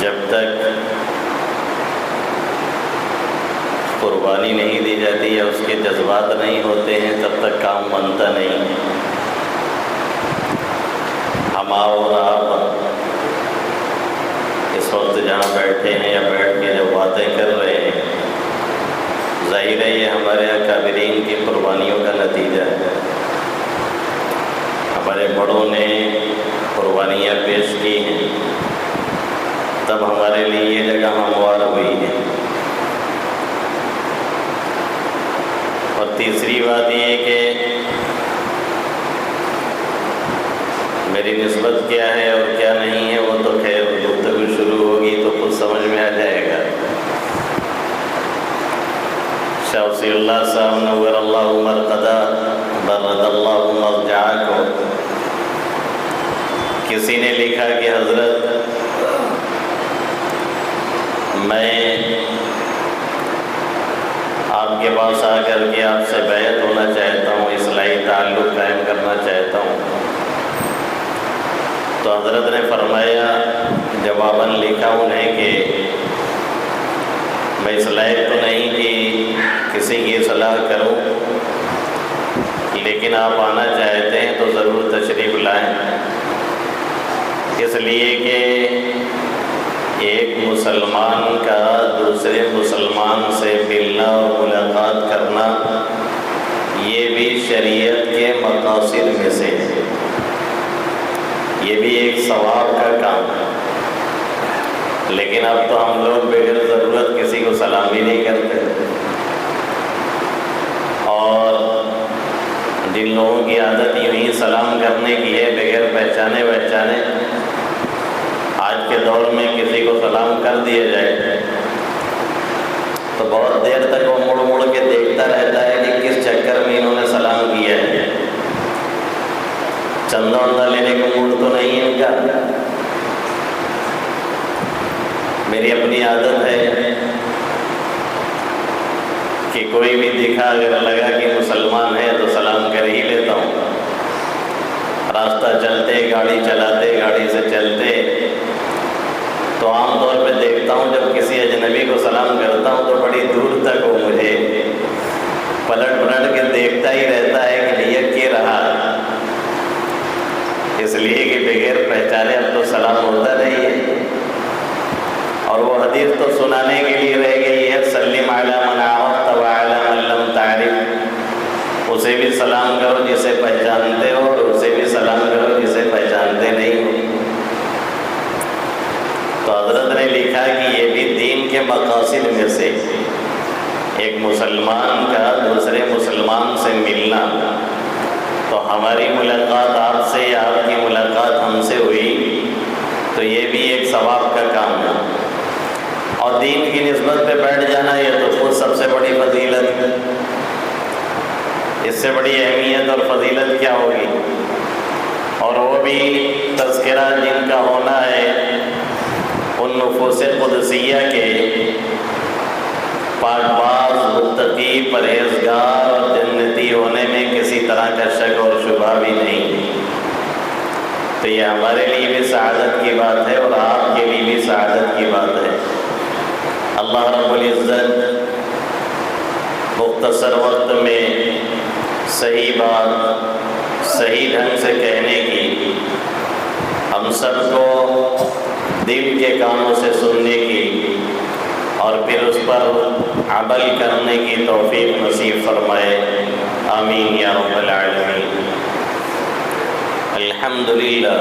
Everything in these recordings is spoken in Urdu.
جب تک قربانی نہیں دی جاتی یا اس کے جذبات نہیں ہوتے ہیں تب تک کام بنتا نہیں. ہم اور آپ اس وقت جہاں بیٹھے ہیں یا بیٹھ کے جو باتیں کر رہے ہیں، ظاہر ہے یہ ہمارے اکابرین کی قربانیوں کا نتیجہ ہے. ہمارے بڑوں نے قربانیاں پیش کی ہیں، تب ہمارے لیے یہ جگہ ہموار ہوئی ہے. اور تیسری بات یہ کہ میری نسبت کیا ہے اور کیا نہیں ہے وہ تو خیر گفتگو شروع ہوگی تو خود سمجھ میں آ جائے گا. شاہ وصی اللہ صاحب نور اللہ مرقدہ برد اللہ مرجعہ کو کسی نے لکھا کہ حضرت میں آپ کے پاس آ کر کے آپ سے بیعت ہونا چاہتا ہوں، اصلاحی تعلق قائم کرنا چاہتا ہوں. تو حضرت نے فرمایا جواباً لکھا انہیں کہ میں اس لائق تو نہیں کہ کسی کی اصلاح کروں، لیکن آپ آنا چاہتے ہیں تو ضرور تشریف لائیں، اس لیے کہ ایک مسلمان کا دوسرے مسلمان سے ملنا اور ملاقات کرنا یہ بھی شریعت کے مقاصد میں سے ہے، یہ بھی ایک ثواب کا کام ہے. لیکن اب تو ہم لوگ بغیر ضرورت کسی کو سلام بھی نہیں کرتے، اور جن لوگوں کی عادت یوں ہی سلام کرنے کی ہے بغیر پہچانے آج کے دور میں کسی کو سلام کر دیا جائے تو بہت دیر تک وہ مڑ مڑ کے دیکھتا رہتا ہے کہ کس چکر میں انہوں نے سلام کیا ہے. چندہ وندہ لینے کو موڈ تو نہیں ہے ان کا. میری اپنی عادت ہے کہ کوئی بھی دکھا اگر لگا کہ مسلمان ہے تو سلام کر ہی لیتا ہوں. راستہ چلتے، گاڑی چلاتے، گاڑی سے چلتے تو عام طور پہ دیکھتا ہوں جب کسی اجنبی کو سلام کرتا ہوں تو بڑی دور تک وہ مجھے پلٹ کے دیکھتا ہی رہتا ہے کہ یہ کیا رہا، اس لیے کہ بغیر پہچانے اب تو سلام ہوتا نہیں ہے. اور وہ حدیث تو سنانے کے لیے رہ گئی ہے، سلم علی من عرفت وعلی من لم تعرف، اسے بھی سلام کرو جسے پہچانتے ہو اور اسے بھی سلام کرو جسے پہچانتے نہیں ہو. تو حضرت نے لکھا کہ یہ بھی دین کے مقاصد میں سے ایک مسلمان کا دوسرے مسلمان سے ملنا. تو ہماری ملاقات آپ سے یا آپ کی ملاقات ہم سے ہوئی تو یہ بھی ایک ثواب کا کام ہے. اور دین کی نسبت پہ بیٹھ جانا یہ تو خود سب سے بڑی فضیلت ہے. اس سے بڑی اہمیت اور فضیلت کیا ہوگی؟ اور وہ بھی تذکرہ جن کا ہونا ہے ان نفوس قدسیہ کے پاک باز، متقی، پرہیزگار اور جنتی ہونے میں کسی طرح کا شک اور شبہ بھی نہیں. تو یہ ہمارے لیے بھی سعادت کی بات ہے اور آپ کے لیے بھی سعادت کی بات ہے. اللہ رب العزت مختصر وقت میں صحیح بات صحیح ڈھنگ سے کہنے کی، ہم سب کو دل کے کانوں سے سننے کی اور پھر اس پر عمل کرنے کی توفیق نصیب فرمائے. آمین یا رب العالمین. الحمدللہ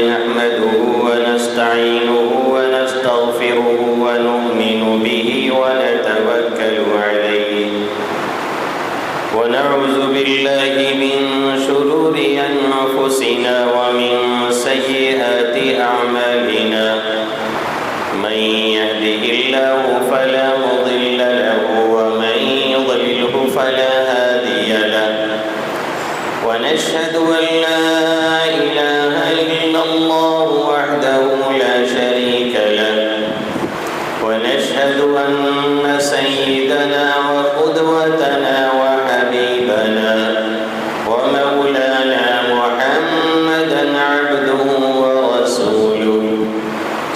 نحمده ونستعینه ونستغفره ونؤمن به ونتوکل علیہ ونعوذ باللہ من شرور انفسنا ومن سیئات اعمالنا. من يهده الله فلا مضل له ومن يضلله فلا هادي له. ونشهد أن لا إله إلا الله وحده لا شريك له. ونشهد أن سيدنا وقدوتنا وحبيبنا ومولانا محمدا عبده ورسوله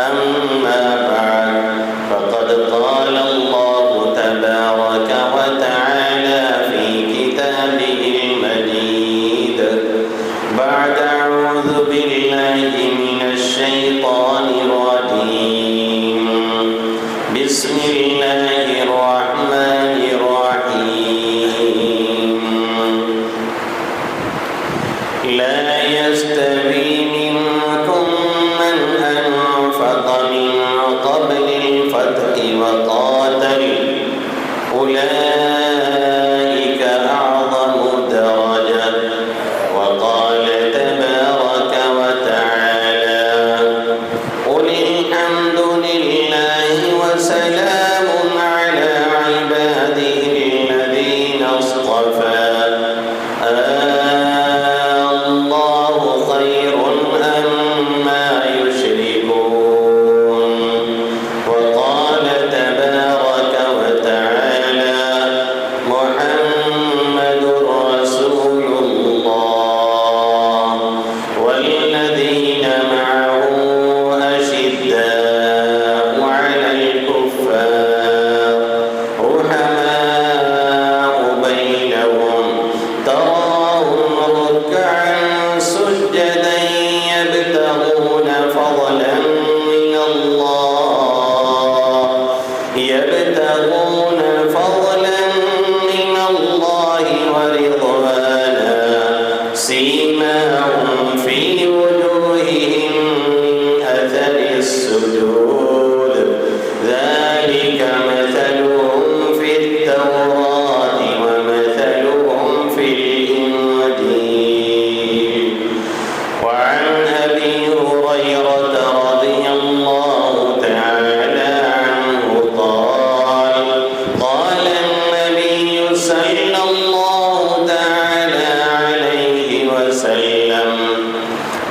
أما بعد فقد قال الله تبارك وتعالى في كتابه المجيد بعد أعوذ بالله من الشيطان الرجيم بسم الله الرحمن الرحيم لا يستوي منكم من أنفق من قبل الفتح وقاتل أولئك أعظم درجة وقال تبارك وتعالى قل الحمد لله وسلام على عباده الذين اصطفى الله خير أما يشركون وقال تبارك وتعالى محمد رسول الله والذين معه أشداء على الكفار رحماء بينهم تراهم ركعا سجدا يبتغون فضلا من الله ورضوانا سيماهم في وجوههم من أثر السجود ذلك مثلهم في التوراة ومثلهم في الإنجيل وعن أبي هريرة رضي الله تعالى عنه قال النبي صلى الله تعالى عليه وسلم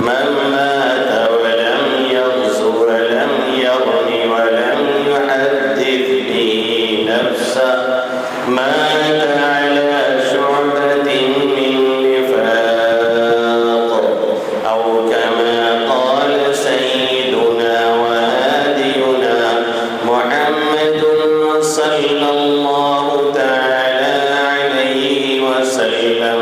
من مات ولم يغز ولم يرم ولم يحدث به نفسه مات على شعبة من نفاق أو كما قال سيدنا وهادينا محمد صلى الله تعالى عليه وسلم।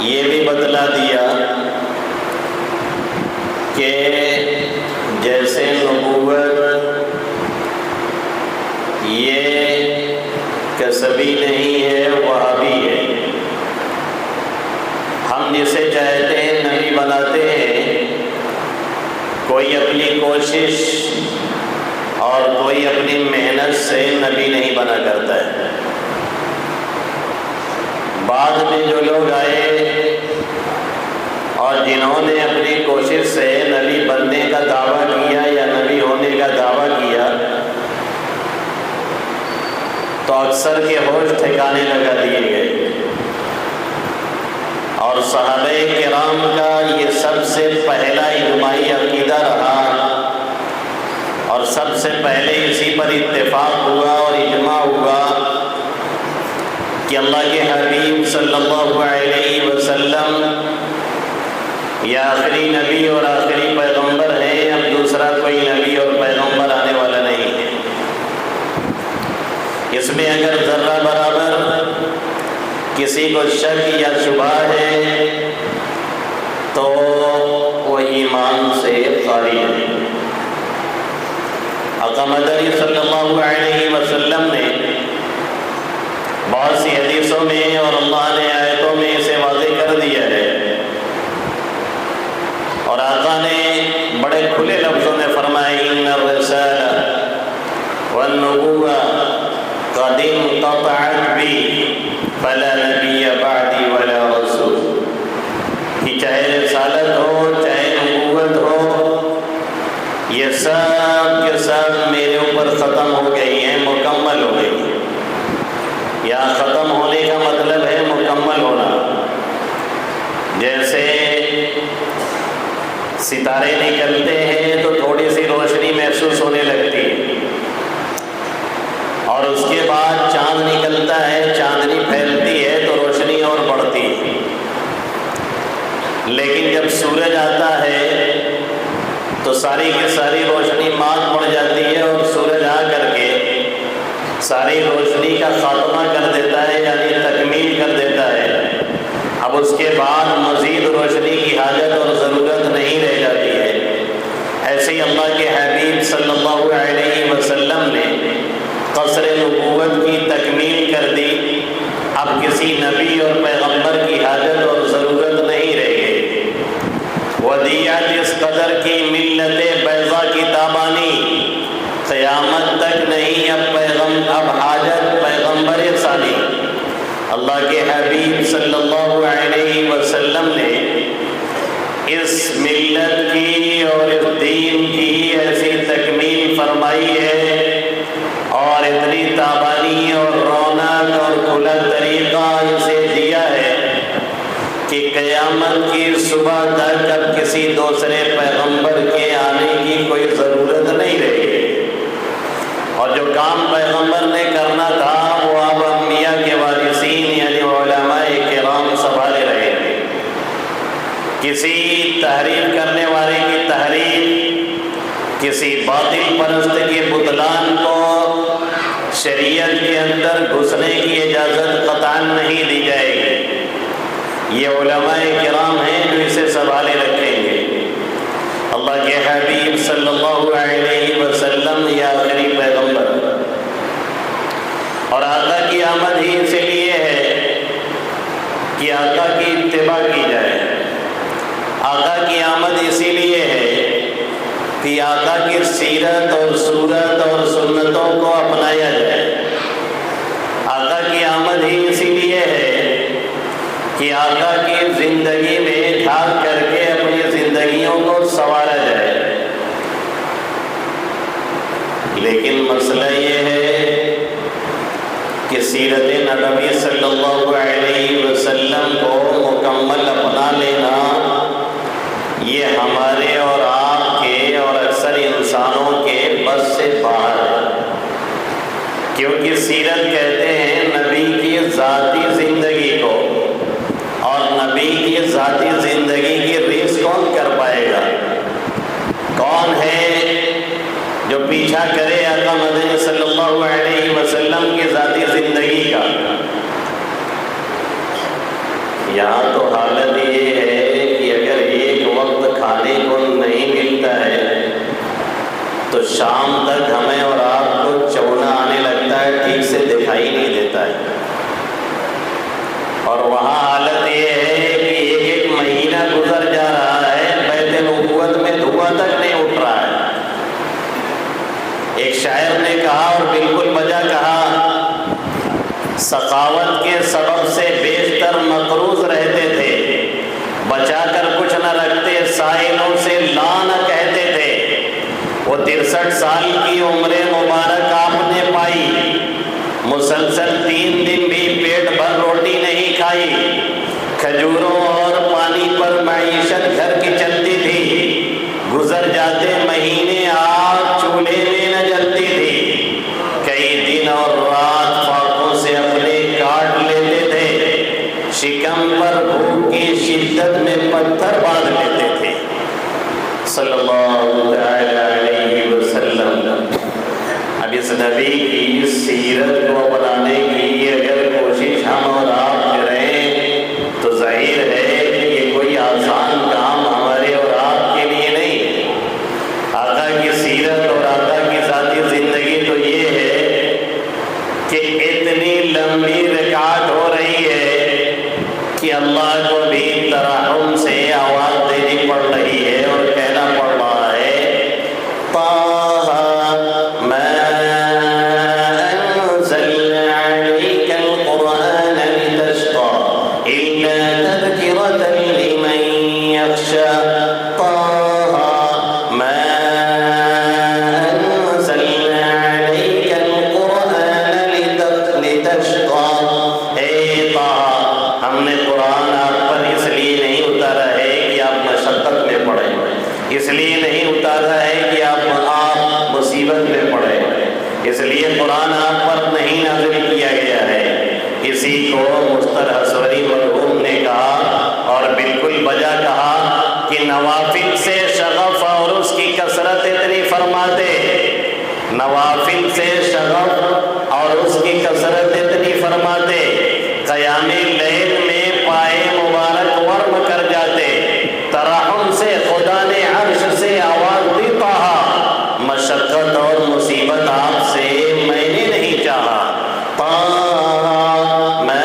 یہ بھی بتلا دیا کہ جیسے نبوت یہ کسبی نہیں ہے، وہابی ہے۔ ہم جسے چاہتے ہیں نبی بناتے ہیں، کوئی اپنی کوشش اور کوئی اپنی محنت سے نبی نہیں بنا کرتا ہے۔ بعد میں جو لوگ آئے اور جنہوں نے اپنی کوشش سے نبی بننے کا دعویٰ کیا یا نبی ہونے کا دعویٰ کیا، تو اکثر کے ہوش ٹھکانے لگا دیے گئے۔ اور صحابہ کرام کا یہ سب سے پہلا اجماعی عقیدہ رہا، اور سب سے پہلے اسی پر اتفاق ہوا اور اجماع ہوا کہ اللہ کے حبیب صلی اللہ علیہ وسلم یہ آخری نبی اور آخری پیغمبر ہیں، اب دوسرا کوئی نبی اور پیغمبر آنے والا نہیں ہے۔ اس میں اگر ذرہ برابر کسی کو شک یا شبہ ہے تو وہ ایمان سے خارج ہے۔ آقا مدنی صلی اللہ علیہ وسلم نے بہت سی حدیثوں میں اور اللہ نے آیتوں میں اسے واضح کر دیا ہے، اور آقا نے بڑے کھلے لفظوں میں فرمایا ان الرسالہ والنبوہ قد انقطعت بی فلا نبی بعدی ولا رسول، کہ چاہے رسالت ہو چاہے نبوت ہو، یہ سب کے سب میرے اوپر ختم ہو گئی ہیں، مکمل ہو گئی ہیں۔ یا ختم ہونے کا مطلب ہے مکمل ہونا۔ جیسے ستارے نکلتے ہیں تو تھوڑی سی روشنی محسوس ہونے لگتی ہے، اور اس کے بعد چاند نکلتا ہے، چاندنی پھیلتی ہے تو روشنی اور بڑھتی ہے۔ لیکن جب سورج آتا ہے تو ساری کی ساری روشنی مات پڑ جاتی ہے، اور سورج آ کر کے ساری روشنی کا خاتمہ کر دیتا ہے، یعنی تکمیل کر دیتا ہے۔ اب اس کے بعد مزید روشنی کی حاجت اور ضرورت نہیں رہ جاتی ہے۔ ایسے ہی اللہ کے حبیب صلی اللہ علیہ وسلم نے قصر نبوت کی تکمیل کر دی۔ اب کسی نبی اور پیغمبر کی حاجت اور ضرورت نہیں رہ گئی۔ ودیعت اس قدر کی ملت بیضا کی تابانی، قیامت تک نہیں اب حاجت پیغمبر ثانی۔ اللہ کے حبیب صلی اللہ علیہ وسلم نے اس ملت کی اور اس دین کی ایسی تکمیل فرمائی ہے، اور اتنی تابانی اور رونق اور کھلا طریقہ اسے دیا ہے کہ قیامت کی صبح تک اب کسی دوسرے پیغمبر کے آنے کی کوئی ضرورت نہیں رہی۔ اور جو کام پیغمبر نے کرنا تھا وہ اب انبیاء کے وارثین یعنی علماء کرام سنبھالے رہے تھے۔ کسی تحریف کرنے والے کی تحریف، کسی باطل پرست کے بطلان کو شریعت کے اندر گھسنے کی اجازت قطعاً نہیں دی جائے گی۔ یہ علماء کرام ہیں جو اسے سنبھالے رکھیں گے۔ اللہ کے حبیب صلی اللہ علیہ وسلم یہ آخری پیغمبر، اور آقا کی آمد ہی اس لیے ہے کہ آقا کی اتباع کی جائے۔ آقا کی آمد اسی لیے ہے کہ آقا کی سیرت اور صورت اور سنتوں کو اپنایا جائے۔ آقا کی آمد ہی اسی لیے ہے کہ آقا کی زندگی میں جھانک کر کے اپنی زندگیوں کو سنوارا جائے۔ لیکن مسئلہ یہ ہے کہ سیرت نبوی صلی اللہ علیہ وسلم کو مکمل اپنا لینا یہ ہمارے اور آپ کے اور اکثر انسانوں کے بس سے باہر ہے، کیونکہ سیرت کہتے ہیں نبی کی ذاتی زندگی کو، اور نبی کی ذاتی زندگی کی ریس کون کر پائے گا؟ کون ہے جو پیچھا کرے آقا مدنی صلی اللہ علیہ وسلم کی ذاتی زندگی کا؟ یہاں تو حالت یہ ہے کہ اگر ایک وقت کھانے کو نہیں ملتا ہے تو شام تک ہمیں اور آپ کو چونا آنے لگتا ہے، ٹھیک سے دکھائی نہیں دیتا ہے۔ اور وہاں حالت یہ ہے کہ ایک ایک مہینہ گزر جا رہا ہے، بیت نبوت میں دھواں تک نہیں اٹھ رہا ہے۔ ایک شاعر نے کہا اور بالکل بجا کہا، سخاوت کے سبب سے بیشتر مقروض رہتے تھے، بچا کر کچھ نہ رکھتے، سائلوں سے لا نہ کہتے تھے۔ وہ 63 سال کی عمر مبارک آپ نے پائی، مسلسل 3 دن بھی پیٹ بھر روٹی نہیں کھائی، کھجوروں اور پانی پر معیشت گھر کی چلتی تھی، گزر جاتے مہینے آگ چولہے میں نہ جلتی تھی، کئی دن اور رات فاقوں سے اپنے کاٹ لیتے تھے، شکم پر بھوک کی شدت میں پتھر باندھ لیتے تھے۔ صلی اللہ علیہ وسلم۔ اب اس نبی کی سیرت کو بنانے کی اگر کوشش ہم اور آپ کریں تو ظاہر ہے کہ یہ کوئی آسان کام ہمارے اور آپ کے لیے نہیں ہے۔ آقا کی سیرت اور آقا کی ذاتی زندگی تو یہ ہے کہ اتنی لمبی رکعت ہو رہی ہے کہ اللہ کو بھی ترحم سے آواز دینی پڑ رہی ہے اور کہنا پڑ رہا ہے، اس لیے نہیں اتارا ہے کہ آپ مصیبت میں پڑے، اس لیے قرآن آپ پر نہیں نازل کیا گیا ہے۔ اسی کو مستر حسوری مرحوم نے کہا اور بالکل بجا کہا کہ نوافل سے شغف اور اس کی کثرت اتنی فرماتے، نوافل سے شغف اور اس کی کثرت اتنی فرماتے، قیام لیل میں پائے مبارک ورم کر جاتے، ترحم سے خدا نے عرش سے آواز دی، طٰہٰ مشقت اور مصیبت آپ سے میں نے نہیں چاہا، طٰہٰ ما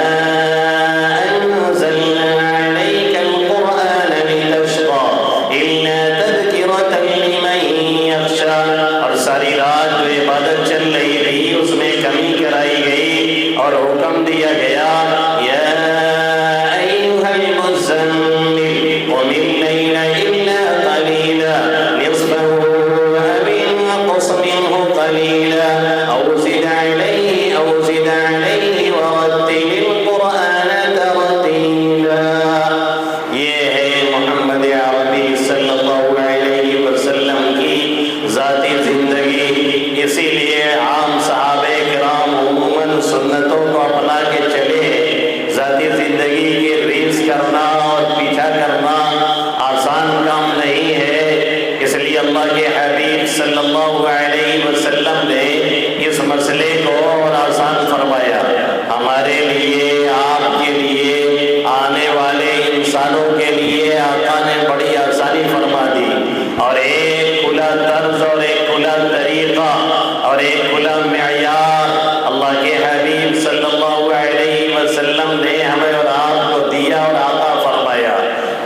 انزلنا علیک القرآن لتشقى الا تذکرۃ لمن یخشی۔ اور ساری رات جو عبادت چل رہی تھی اس میں کمی کرائی گئی اور حکم دیا گیا، یا ایھا المزمل قم اللیل الا قلیلا نصفہ او انقص منہ قلیلا او زد علیہ ورتل القرآن ترتیلا۔ یہ ہے محمد عربی صلی اللہ علیہ وسلم کی ذاتی زندگی۔ اسی لیے عام صحابہ کرام عموماً سنتوں کو اپنا کے چلے، ذاتی زندگی کی ریس کرنا اور پیچھا کرنا آسان کام نہیں ہے۔ اس لیے اللہ کے حبیب صلی اللہ علیہ وسلم نے اس مسئلے کو اور آسان فرمایا، ہمارے لیے، آپ کے لیے، آنے والے انسانوں کے لیے آقا نے بڑی آسانی فرما دی، اور ایک کھلا طرز اور ایک کھلا طریقہ اور ایک کھلا معیار اللہ کے حبیب صلی اللہ علیہ وسلم نے ہمیں اور آپ کو دیا اور عطا فرمایا۔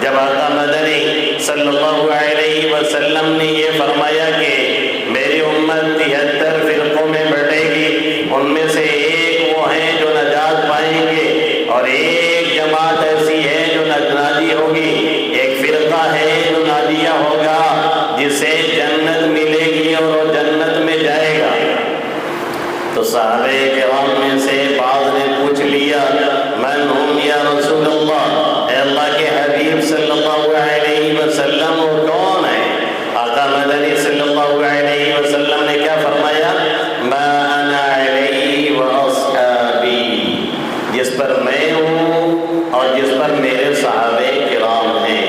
جب آقا مدنی صلی اللہ علیہ وسلم نے یہ فرمایا کہ میری امت 73 فرقوں میں بٹے گی، ان میں سے ایک وہ ہیں جو نجات پائیں گے، اور ایک جماعت ایسی ہے جو نادی ہوگی، ایک فرقہ ہے جو نادیہ ہوگا جسے جنت ملے گی اور وہ جنت میں جائے گا۔ تو صحابہ کرام میں سے بعض نے پوچھ لیا، من ہم یا رسول اللہ، اے اللہ کے حبیب صلی اللہ علیہ وسلم وہ کون ہے؟ آقا مدنی صلی اللہ علیہ وسلم نے کیا فرمایا؟ ما انا علیہ واصحابی، جس پر میں ہوں اور جس پر میرے صحابہ کرام ہیں۔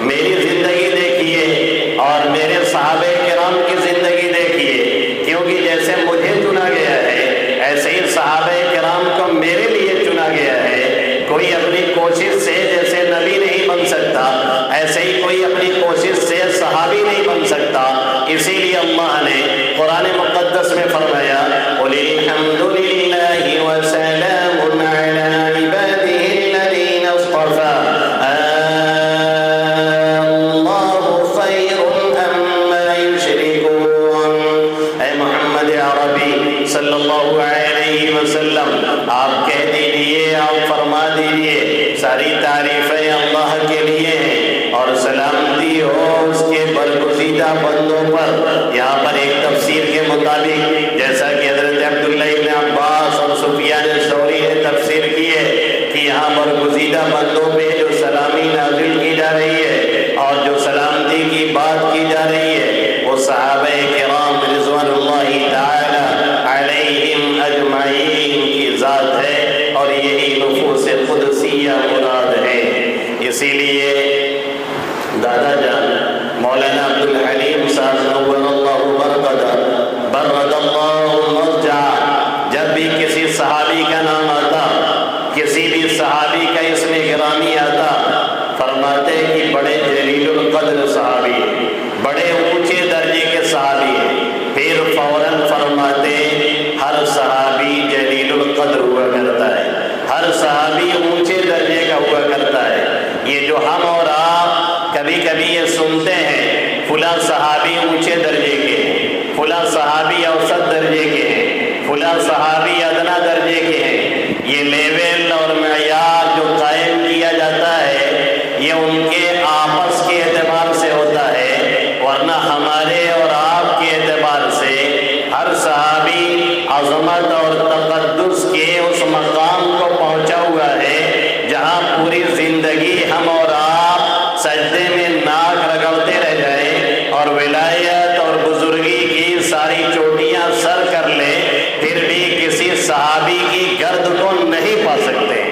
میری زندگی دیکھیے اور میرے صحابہ کرام کی زندگی دیکھیے، کیونکہ جیسے مجھے چنا گیا ہے ایسے ہی صحابہ کرام کو میرے لیے چنا گیا ہے۔ کوئی اپنی کوشش سے نبی نہیں بن سکتا، ایسے ہی کوئی اپنی کوشش سے صحابی نہیں بن سکتا۔ اسی لیے اللہ نے قرآن مقدس میں فرمایا قُلِ الْحَمْدُ لِلَّهِ وَسَلَامٌ عَلَىٰ عِبَادِهِ الَّذِينَ اصْطَفَىٰ اللَّهُ خَيْرٌ عَمَّا يُشْرِكُونَ۔ اے محمد عربی صلی اللہ علیہ وسلم، آپ کہہ دیجئے، آپ فرما دیجئے ساری تعریفیں اللہ کے لیے ہیں اور سلامتی ہو اس کے برگزیدہ بندوں پر۔ یہاں پر ایک تفسیر کے مطابق جیسا کہ حضرت عبداللہ ابن عباس اور سفیان ثوری نے تفسیر کی ہے کہ یہاں برگزیدہ بندوں پہ جو سلامی نازل کی جا رہی ہے اور جو سلامتی کی بات کی جا رہی ہے وہ صحابہ کرام رضوان اللہ تعالی علیہم اجمعین کی ذات ہے اور یہی نفوس قدسیہ مراد ہے۔ اسی لیے دادا جان مولانا عبدالحلیم صاحب نور اللہ مرقدہ برد اللہ مرجع، جب بھی کسی صحابی کا نام آتا، کسی بھی صحابی کا اسم گرامی آتا، فرماتے کہ بڑے جلیل القدر صحابی ہیں، بڑے اونچے درجے کے صحابی ہیں، پھر فوراً فرماتے ہر صحابی جلیل القدر ہوا کرتا ہے، ہر صحابی اونچے درجے کا ہوا کرتا ہے۔ یہ جو ہم اور آپ کبھی کبھی یہ سنتے ہیں فلاں صحابی اونچے درجے کے ہیں، فلاں صحابی اوسط درجے کے ہیں، فلاں صحابی ادنا درجے کے ہیں، یہ لیول اور معیار جو قائم کیا جاتا ہے یہ ان کے آپس کے اعتبار سے ہوتا ہے، ورنہ ہمارے اور آپ کے اعتبار سے ہر صحابی عظمت اور تقدس کے اس مقام کو پہنچا ہوا ہے جہاں پوری زندگی ہم اور آپ سجدے میں ناک رگڑتے رہ جائیں اور ولایت اور بزرگی کی ساری چوٹیاں سر کر لیں، پھر بھی کسی صحابی کی گرد کو نہیں پا سکتے،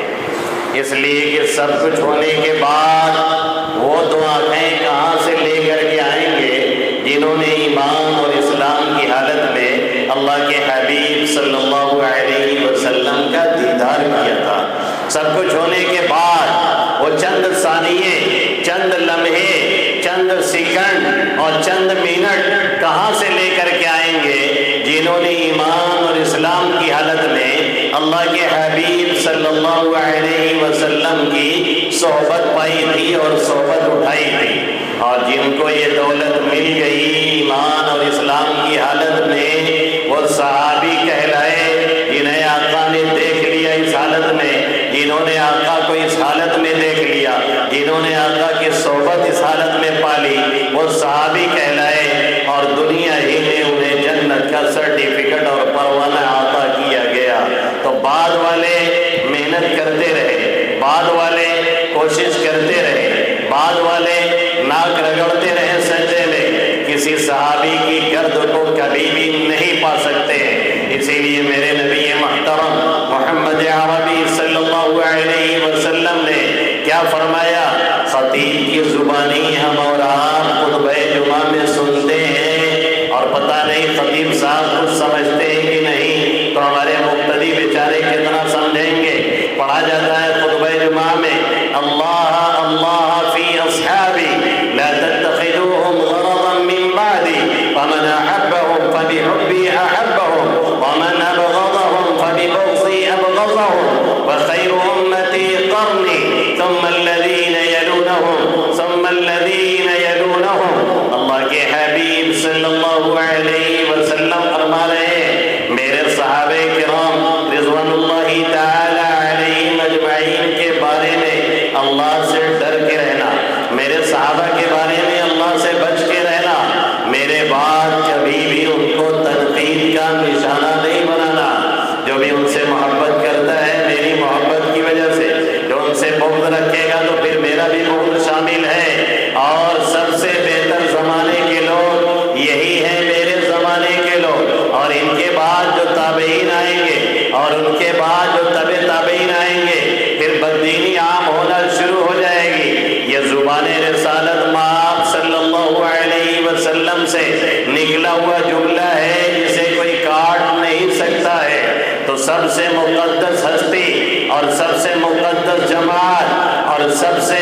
اس لیے کہ سب کچھ ہونے کے بعد وہ دو آنکھیں کہاں سے لے کر کے آئیں گے جنہوں نے ایمان اور اسلام کی حالت میں اللہ کے حبیب صلی اللہ علیہ وسلم کا دیدار کیا تھا۔ سب کچھ ہونے کے بعد وہ چند ثانیے، چند لمحے، چند سیکنڈ اور چند منٹ کہاں سے لے کر کے آئیں گے جنہوں نے ایمان اور اسلام کی حالت میں اللہ کے حبیب صلی اللہ علیہ وسلم کی صحبت پائی تھی اور صحبت اٹھائی تھی، اور جن کو یہ دولت مل گئی ایمان اور اسلام کی حالت میں وہ صحابی کہلائے جنہیں آقا نے دیکھ لیا اس حالت میں، جنہوں نے آقا کو اس حالت میں دیکھ لیا، جنہوں نے آقا کی صحبت اس حالت میں پالی، وہ صحابی کہلائے، اور دنیا ہی میں انہیں جنت کا سرٹیفکیٹ اور پروانہ عطا کیا گیا۔ تو بعد والے محنت کرتے رہے، بعد والے کوشش کرتے رہے، بعد والے ناک رگڑتے رہے سجدے میں، کسی صحابی کی گرد کو کبھی بھی نہیں پا سکتے۔ اسی لیے میرے نبی محترم محمد عربی صلی اللہ علیہ وسلم نے کیا فرمایا؟ خطیب کی زبانی ہم اور آپ خطبہ جمعہ میں سنتے ہیں اور پتہ نہیں خطیب صاحب کچھ سمجھتے ہیں کہ نہیں، تو ہمارے مقتدی بیچارے کتنا سمجھیں گے۔ پڑھا جاتا ہے خطبہ جمعہ میں اللہ اللہ فی اصحابی لا تتخذوهم غرضا من بعدی فمن احبهم فبحبی احبهم ومن ابغضهم فببغضی ابغضهم وخیر امتی قرنی ثم الذین یلونهم ثم الذین یلونهم۔ اللہ کے حبیب صلی اللہ علیہ وسلم فرما رہے ہیں میرے صحابہ کرام رضوان اللہ تعالی علیہم اجمعین کے بارے میں اللہ سے ڈر کے رہنا، میرے صحابہ کے بارے میں اللہ سے بچ کے رہنا، میرے بعد کبھی بھی ان کو تنقید کا نشانہ نہیں بنانا۔ جو بھی ان سے محبت کرتا ہے میری محبت کی وجہ سے، جو ان سے بغض رکھے گا تو پھر میرا بھی بغض شامل ہے، اور سب سے بہتر زمانے کے لوگ یہی ہیں میرے زمانے کے لوگ، اور ان کے بعد جو تابعین آئیں گے اور ان کے بعد جو تابعین آئیں گے، پھر بددینی عام ہونا شروع ہو جائے گی۔ یہ زبان رسالت مآب صلی اللہ علیہ وسلم سے نکلا ہوا جملہ ہے جسے کوئی کاٹ نہیں سکتا ہے۔ تو سب سے مقدس ہستی اور سب سے مقدس جماعت اور سب سے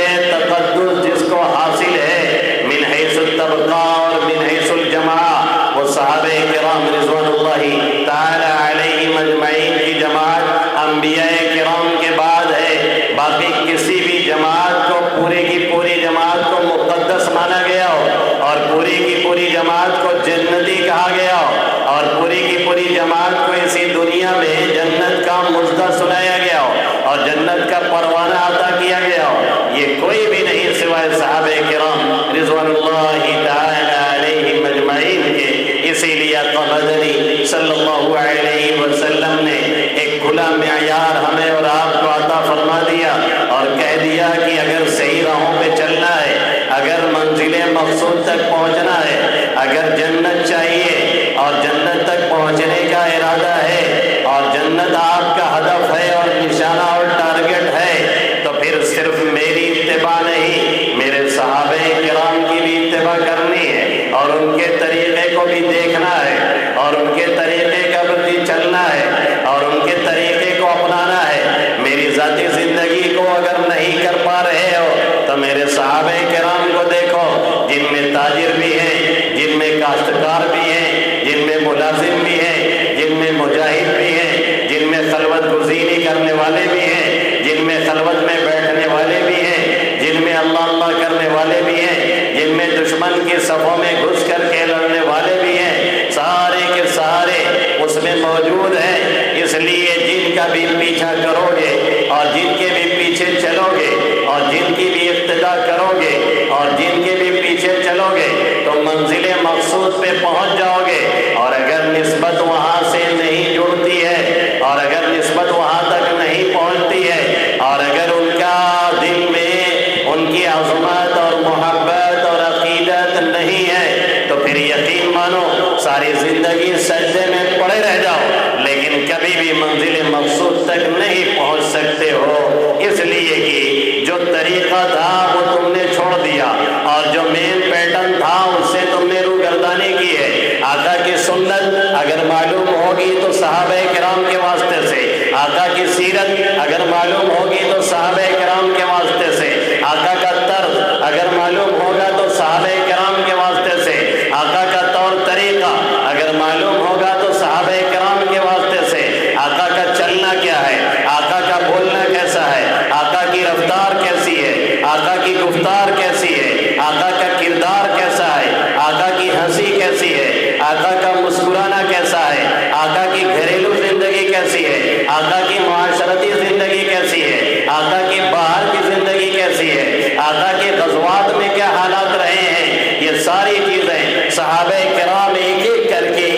اور کہہ دیا کہ اگر صحیح راہوں پہ چلنا ہے، اگر منزل مقصود تک پہنچنا ہے، اگر جنت چاہیے اور جنت تک پہنچنے کا ارادہ ہے اور جنت آپ کا ہدف ہے اور نشانہ اور ٹارگٹ ہے، تو پھر صرف میری اتباع نہیں، میرے صحابہ کرام کی بھی اتباع کرنی ہے اور ان کے طریقے کو بھی دیکھنا ہے اور ان کے طریقے کا بھی چلنا ہے اور ان کے طریقے کو اپنانا ہے۔ میری ذاتی زندگی کو اگر نہیں کر پا رہے ہو تو میرے صحابہ کرام کو دیکھو، جن میں تاجر بھی ہیں، جن میں کاشتکار بھی ہیں، جن میں ملازم بھی ہیں، جن میں مجاہد بھی ہیں، جن میں خلوت گزینی کرنے والے بھی ہیں، جن میں خلوت میں بیٹھنے والے بھی ہیں، جن میں اللہ اللہ کرنے والے بھی ہیں، جن میں دشمن کی صفوں میں گھس کر کے لڑنے والے بھی ہیں، سارے کے سارے اس میں موجود ہیں۔ اس لیے جن کا بھی پیچھا کرو گے اور جن کے بھی پیچھے چلو گے اور جن کی بھی اقتداء کرو گے اور جن کے بھی پیچھے چلو گے تو منزل مقصود پہ پہنچ جاؤ گے۔ اور اگر نسبت وہاں سے نہیں جڑتی ہے اور اگر نسبت وہاں تک نہیں پہنچتی ہے اور اگر ان کا دل میں ان کی عظمت اور محبت اور عقیدت نہیں ہے تو پھر یقین مانو ساری زندگی سجدے میں پڑے رہ جاؤ لیکن کبھی بھی منزل مقصود تک نہیں پہنچ سکتے ہو، اس لیے کہ جو طریقہ تھا وہ تم نے چھوڑ دیا اور جو مین پیٹرن تھا اس سے تم نے روگردانی کی ہے۔ آقا کی سنت اگر معلوم ہوگی تو صحابہ کرام کے واسطے سے، آقا کی سیرت اگر معلوم ہوگی تو صحابہ کرام کے واسطے سے، آقا کا طرز اگر معلوم ہوگا تو صحابہ کرام کے واسطے سے، آقا کا طور طریقہ اگر معلوم ہوگا تو صحابہ کرام کے واسطے سے، آقا کا چلنا کیا ہے، آقا کا بولنا کیسا ہے، آقا کی رفتار کیسی ہے، آقا کی گفتار کیسی ہے، آقا کا کردار کیسا ہے، آقا کی ہنسی کیسی ہے، آقا کا مسکرانا کیسا ہے، آقا کی گھریلو زندگی کیسی ہے، آقا کی معاشرتی زندگی کیسی ہے، آقا کی باہر کی زندگی کیسی ہے، آقا کے غزوات میں کیا حالات رہے ہیں، یہ ساری چیزیں صحابہ کرام ایک ایک کر کے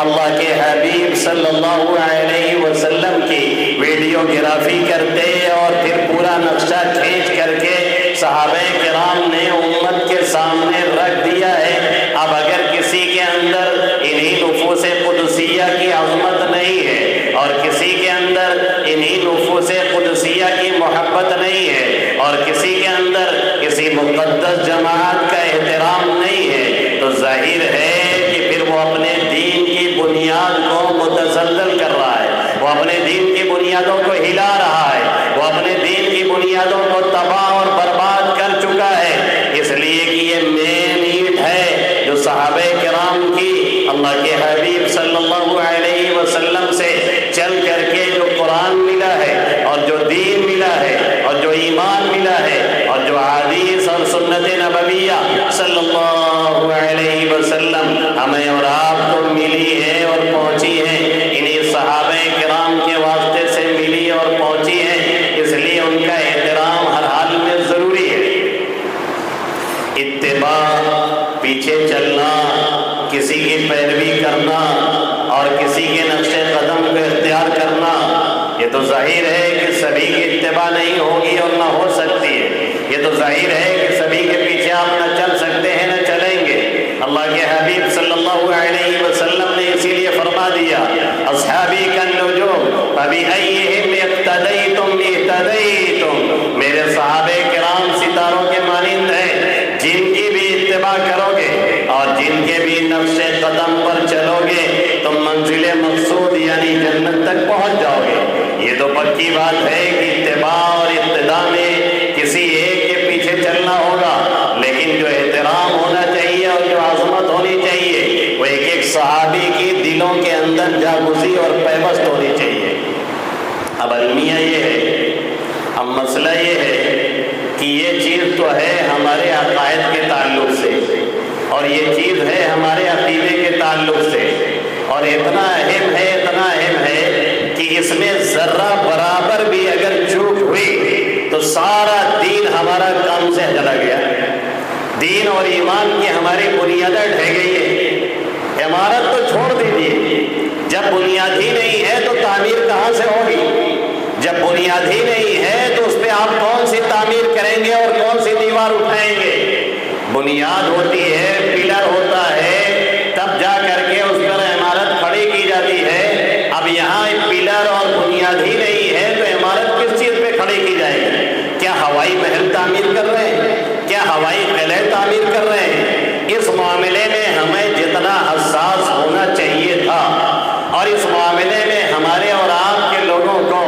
اللہ کے حبیب صلی اللہ علیہ وسلم کی ویڈیوگرافی کرتے اور پھر پورا نقشہ کھینچ کر کے صحابہ کرام نے امت کے سامنے رکھ دیا ہے۔ اب اگر کسی کے اندر انہی نفوس قدسیہ کی عظمت نہیں ہے اور کسی کے اندر انہی نفوس قدسیہ کی محبت نہیں ہے اور کسی کے اندر کسی مقدس جماعت کا احترام نہیں ہے تو ظاہر ہے کہ پھر وہ اپنے دین کی بنیاد کو متزلزل کر رہا ہے، وہ اپنے دین کی بنیادوں کو ہلا رہا ہے، وہ اپنے دین کی بنیادوں کو تباہ اور برباد کر چکا ہے۔ اس لیے کہ یہ مین اینٹ ہے جو صحابہ کرام کی اللہ کے حبیب صلی اللہ علیہ وسلم سے چل کر کے جو قرآن ملا ہے اور جو دین ملا ہے اور جو ایمان ملا ہے اور جو حدیث اور سنت نبویہ صلی اللہ علیہ وسلم ہمیں اور آپ کو ملی ہے اور پہنچی ہے، انہیں صحابہ کرام کے واسطے سے ملی اور پہنچی ہے، اس لیے ان کا احترام ہر حال میں ضروری ہے۔ اتباع، پیچھے چلنا، کسی کی پیروی کرنا اور کسی کے نقش قدم کو اختیار کرنا، یہ تو ظاہر ہے کہ سبھی کی اتباع نہیں ہوگی اور نہ ہو سکتی ہے، یہ تو ظاہر ہے کہ سبھی کے پیچھے آپ نہ چل سکتے ہیں نہ چلیں گے۔ اللہ کے حبیب صلی اللہ علیہ وسلم نے اسی لیے فرما دیا اصحابی کالنجوم فبأیہم اقتدیتم اہتدیتم، میرے صحابہ کرام ستاروں کے مانند ہیں، جن کی بھی اتباع کرو گے اور جن کے بھی نقش قدم پر چلو گے تم منزل مقصود یعنی جنت تک پہنچ جاؤ گے۔ یہ تو پکی بات ہے کہ اتباع اور اقتداء میں کسی ایک کے پیچھے چلنا ہوگا، لیکن جو احترام ہونا چاہیے اور جو عظمت ہونی چاہیے وہ ایک ایک صحابی کی دلوں کے اندر جاگزی اور پیوست ہونی چاہیے۔ اب المیہ یہ ہے، اب مسئلہ یہ ہے کہ یہ چیز تو ہے ہمارے عقائد کے تعلق سے اور یہ چیز ہے ہمارے عقیدے کے تعلق سے اور اتنا اہم ہے کہ اس میں ذرہ برابر بھی اگر چوک ہوئی تو سارا دین ہمارا کام سے چلا گیا، دین اور ایمان کی ہماری بنیادیں ڈھہ گئی ہے۔ عمارت تو چھوڑ دیجیے، جب بنیاد ہی نہیں ہے تو تعمیر کہاں سے ہوگی؟ جب بنیاد ہی نہیں ہے تو آپ کون سی تعمیر کریں گے اور کون سی دیوار اٹھائیں گے؟ بنیاد ہوتی ہے، پلر ہوتا ہے، تب جا کر کے اس پر عمارت کھڑی کی جاتی ہے۔ اب یہاں پلر اور بنیاد ہی نہیں ہے تو عمارت کس چیز پہ کھڑی کی جائے گی؟ کیا ہوائی محل تعمیر کر رہے ہیں؟ کیا ہوائی قلعہ تعمیر کر رہے ہیں؟ اس معاملے میں ہمیں جتنا حساس ہونا چاہیے تھا اور اس معاملے میں ہمارے اور آپ کے لوگوں کو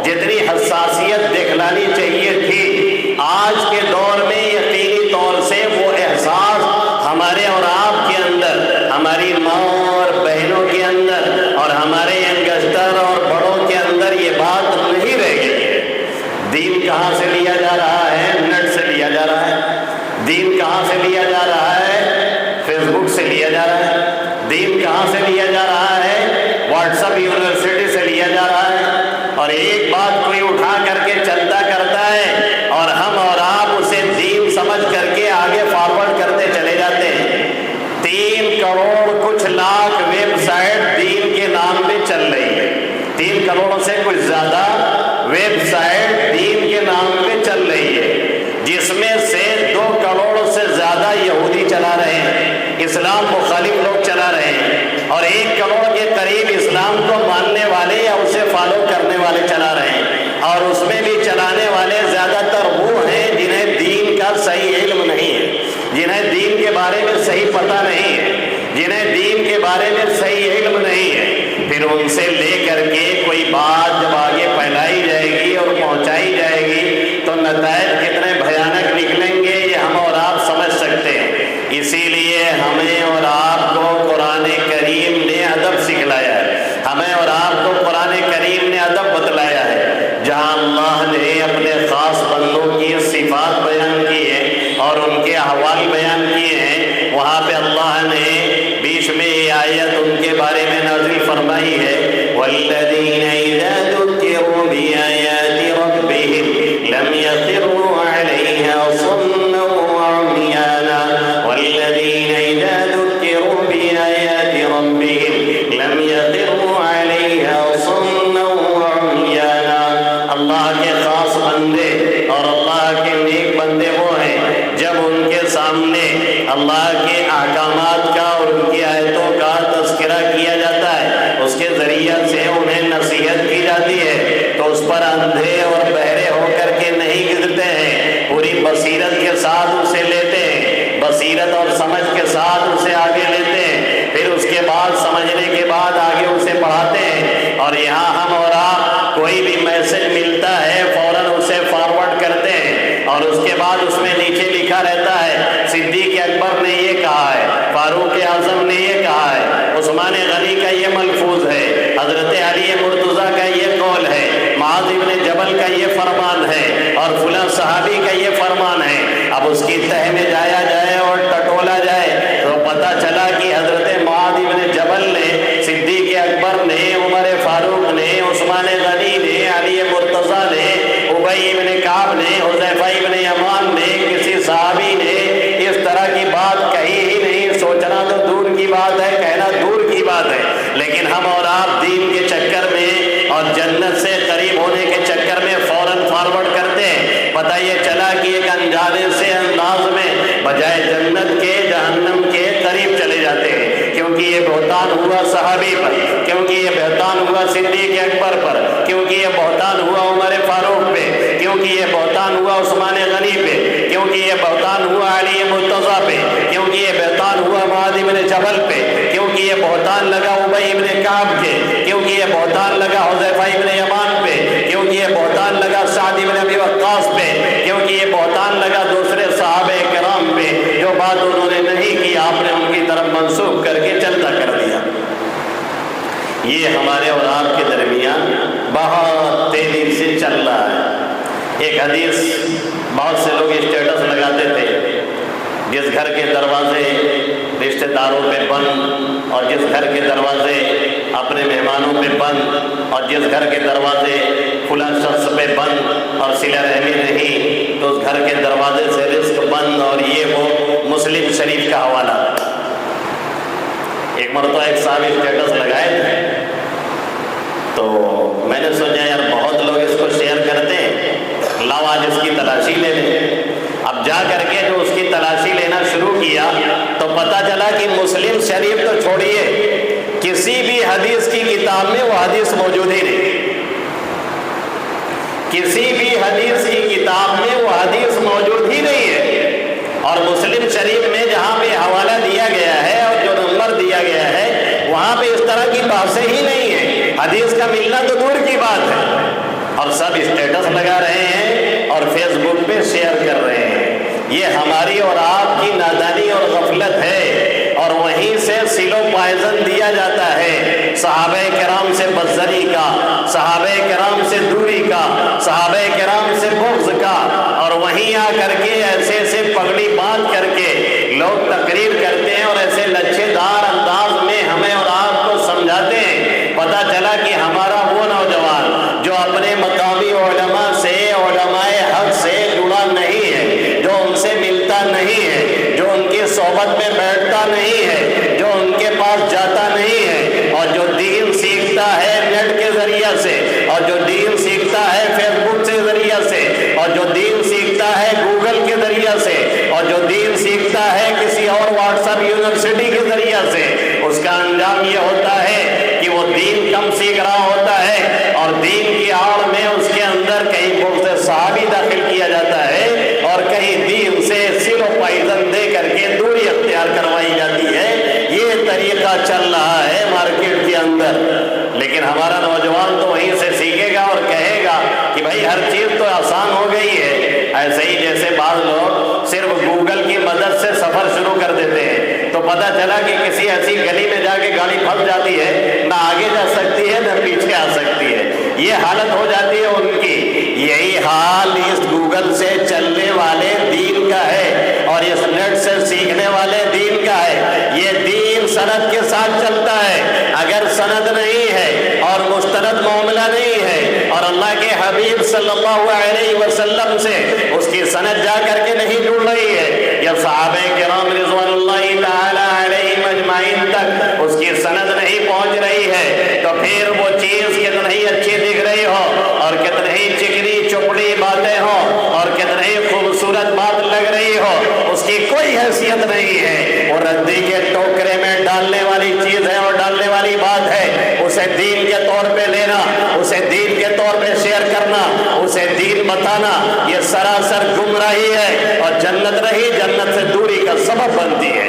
جتنی حساسیت دکھلانی چاہیے تھی، آج کے دور میں یقینی طور سے وہ احساس ہمارے اور آپ کے اندر، ہماری ماں اور بہنوں کے اندر اور ہمارے ینگسٹر اور بڑوں کے اندر یہ بات نہیں رہ گئی ہے۔ دین کہاں سے لیا جا رہا ہے؟ نیٹ سے لیا جا رہا ہے۔ دین کہاں سے لیا جا رہا ہے؟ فیس بک سے لیا جا رہا ہے۔ دین کہاں سے لیا جا رہا ہے؟ واٹس ایپ یونیورسٹی سے لیا جا رہا ہے۔ اور ایک بات کوئی اٹھا کر کے چلتا کرتا ہے اور ہم اور آپ اسے دین سمجھ کر کے آگے فارورڈ کرتے چلے جاتے ہیں۔ 3 کروڑ کچھ لاکھ ویب سائٹ دین کے نام پہ چل رہی ہے۔ 3 کروڑ سے کچھ زیادہ ویب سائٹ دین کے نام پہ چل رہی ہے، جس میں سے 2 کروڑ سے زیادہ یہودی چلا رہے ہیں، اسلام مخالف لوگ چلا رہے ہیں، اور 1 کروڑ کے قریب اسلام کو ماننے والے یا اسے فالو کرنے والے چلا رہے ہیں۔ اور اس میں بھی چلانے والے زیادہ تر وہ ہیں جنہیں دین کا صحیح علم نہیں ہے، جنہیں دین کے بارے میں صحیح پتہ نہیں ہے، جنہیں دین کے بارے میں صحیح علم نہیں ہے۔ پھر ان سے لے کر کے کوئی بات جب آگے پھیلائی جائے گی اور پہنچائی جائے گی تو نتائج کتنے بھیانک نکلیں گے یہ ہم اور آپ سمجھ سکتے ہیں۔ اسی لیے ہمیں اور آپ کو قرآن کریم نے ادب سکھلایا ہے، ہمیں اور آپ کو قرآن کریم نے ادب بتلایا ہے۔ جہاں اللہ نے اپنے خاص بندوں کی صفات بیان کی ہے اور ان کے احوال بیان کیے ہیں، وہاں پہ اللہ نے بیچ میں یہ آیت ان کے بارے میں نازل فرمائی ہے، وَالَّذِينَ إِذَا ذُكِّرُوا بِآيَاتِ رَبِّهِمْ لَمْ يَخِرُّوا عَلَيْهَا صُمًّا وَعُمْيَانًا وَالَّذِينَ إِذَا ذُكِّرُوا بِآيَاتِ رَبِّهِمْ لَمْ يَخِرُّوا عَلَيْهَا صُمًّا وَعُمْيَانًا۔ اللہ کے خاص بندے اور اللہ کے نیک بندے وہ ہیں جب ان کے سامنے اللہ کے احکامات کا اور ان کی آیتوں کا تذکرہ کیا جاتا ہے، اس کے ذریعے سے انہیں نصیحت کی جاتی ہے تو اس پر اندھے اور بہرے ہو کر کے نہیں گرتے ہیں، پوری بصیرت کے ساتھ اسے لیتے ہیں، بصیرت اور سمجھ کے ساتھ اسے آگے لیتے ہیں، پھر اس کے بعد سمجھنے کے بعد آگے اسے پڑھاتے ہیں۔ اور یہاں ہم اور آپ کوئی بھی میسج ملتا ہے فوراً اسے فارورڈ کرتے ہیں اور اس کے بعد اس میں نیچے لکھا رہتا ہے صدیق اکبر نے یہ کہا ہے، فاروق اعظم نے یہ کہا ہے، عثمان غنی کا یہ ملفوظ ہے، حضرت علی مرتضیٰ کا یہ قول ہے، معاذ بن جبل کا یہ فرمان ہے اور فلاں صحابی کا یہ فرمان ہے۔ اب اس کی تہ میں جایا جائے اور ٹٹولا جائے تو پتہ چلا کہ حضرت معاذ بن جبل نے، صدیق اکبر نے، عمر فاروق نے، عثمان غنی نے، علی مرتضیٰ نے، ابی بن کعب نے، حذیفہ بن یمان نے، کسی صحابی نے اس طرح کی بات کہی ہی نہیں۔ سوچنا تو دور کی بات ہے، کہنا دور کی بات ہے، لیکن ہم اور آپ دین کے چکر میں اور جنت سے قریب ہونے کے چکر میں فوراً فارورڈ کرتے ہیں۔ پتہ یہ چلا کہ ایک انجانے سے انداز میں بجائے جنت کے جہنم کے قریب چلے جاتے ہیں، کیونکہ یہ بہتان ہوا صحابی پر، کیونکہ یہ بہتان ہوا صدیق اکبر پر، کیونکہ یہ بہتان ہوا عمر فاروق پہ، کیونکہ یہ بہتان ہوا عثمان غنی پہ، کیونکہ یہ بہتان ہوا علی مرتضیٰ پہ، کیونکہ یہ بہتان ہوا معاذ بن جبل پہ، کیونکہ یہ بہتان لگا ابی بن کعب کے، کیونکہ یہ بہتان لگا حذیفہ بن یمان پہ، کیونکہ یہ بہتان لگا سعد بن ابی وقاص پہ، کیونکہ یہ بہتان لگا دوسرے صحابہ کرام پہ۔ جو بات انہوں نے نہیں کی آپ نے ان کی طرف منسوخ کر کے چلتا کر دیا۔ یہ ہمارے اور آپ کے درمیان بہت تیزی سے چل رہا ہے۔ ایک حدیث بہت سے لوگ اسٹیٹس لگاتے تھے، جس گھر کے دروازے رشتہ داروں پہ بند اور جس گھر کے دروازے اپنے مہمانوں پہ بند اور جس گھر کے دروازے فلاں شخص پہ بند اور صلہ رحمی نہیں تو اس گھر کے دروازے سے رزق بند، اور یہ وہ مسلم شریف کا حوالہ۔ ایک مرتبہ ایک صاحب اسٹیٹس لگائے تھے تو میں نے سوچا یار بہت لوگ اس کو شیئر کرتے ہیں، لاؤ آج اس کی تلاشی لے لیں۔ اب جا کر کے جو اس کی تلاشی لینا شروع کیا تو پتہ چلا کہ مسلم شریف تو چھوڑیے، کسی بھی حدیث کی کتاب میں وہ حدیث موجود ہی نہیں، کسی بھی حدیث کی کتاب میں وہ حدیث موجود ہی نہیں ہے۔ اور مسلم شریف میں جہاں پہ حوالہ دیا گیا ہے اور جو نمبر دیا گیا ہے وہاں پہ اس طرح کی باتیں ہی نہیں ہیں، حدیث کا ملنا تو دور کی بات ہے۔ اور سب اسٹیٹس لگا رہے ہیں اور فیس بک پہ شیئر کر رہے ہیں۔ یہ ہماری اور آپ کی نادانی اور غفلت ہے، اور وہیں سے سلو پائزن دیا جاتا ہے صحابہ کرام سے بدزنی کا، صحابہ کرام سے دوری کا، صحابہ کرام سے بغض کا، اور وہیں آ کر کے ایسے ایسے پگڑی باندھ کر کے لوگ تقریر کرتے ہیں اور ایسے لچھے دار انداز میں ہمیں اور آپ کو سمجھاتے ہیں۔ پتہ چلا کہ ہمارا وہ نوجوان جو اپنے مقامی علماء سے، علماء حق سے جڑا نہیں ہے، جو ان سے ملتا نہیں ہے، جو ان کی صحبت میں بیٹھتا نہیں ہے، جو ان کے پاس جاتا نہیں ہے، اور جو دین سیکھتا ہے نیٹ کے ذریعہ سے، اور جو دین سیکھتا ہے فیس بک کے ذریعہ سے، اور جو دین سیکھتا ہے گوگل کے ذریعہ سے، اور جو دین سیکھتا ہے کسی اور واٹس ایپ یونیورسٹی کے ذریعہ سے، اس کا انجام یہ ہوتا ہے کہ وہ دین کم سیکھ رہا ہوتا ہے، اور دین کی آڑ میں اس کے اندر کہیں بغض صحابی داخل کیا جاتا ہے، اور کہیں دین سے سلو پائزن دے کر کے دوری اختیار کروائی جاتی ہے۔ یہ طریقہ چل رہا ہے مارکیٹ کے اندر، لیکن ہمارا نوجوان تو وہیں سے سیکھے گا اور کہے گا کہ بھائی ہر چیز تو آسان ہو گئی ہے۔ ایسے ہی جیسے بعض لوگ صرف گوگل کی مدد سے سفر شروع کر دیتے ہیں، تو پتہ چلا کہ کسی ایسی گلی میں جا کے گاڑی پھنس جاتی ہے، نہ آگے جا سکتی ہے نہ پیچھے آ سکتی ہے، یہ حالت ہو جاتی ہے ان کی۔ یہی حال اس گوگل سے چلنے والے دین کا ہے، اور اس نیٹ سے سیکھنے والے دین کا ہے۔ یہ دین سند کے ساتھ چلتا ہے، اگر سند نہیں ہے اور مستند معاملہ نہیں ہے اور اللہ کے حبیب صلی اللہ علیہ وسلم سے اس کی سند جا کر کے نہیں جڑ رہی ہے، یا صحابہ کرام رضوان اللہ تعالی علیہم اجمعین تک اس کی سند نہیں پہنچ رہی ہے، تو پھر وہ چیز کتنی اچھی دکھ رہی ہو اور کتنی چکنی چپڑی باتیں ہوں اور کتنی خوبصورت بات لگ رہی ہو، اس کی کوئی حیثیت نہیں ہے۔ وہ ردی کے ٹوکرے میں ڈالنے والی چیز ہے اور ڈالنے والی بات ہے، اسے دین کے طور پہ لینا، اسے دین کے طور پہ شیئر کرنا، اسے دین بتانا، یہ سراسر گمراہی ہے اور جنت نہیں، جنت سے دوری کا سبب بنتی ہے۔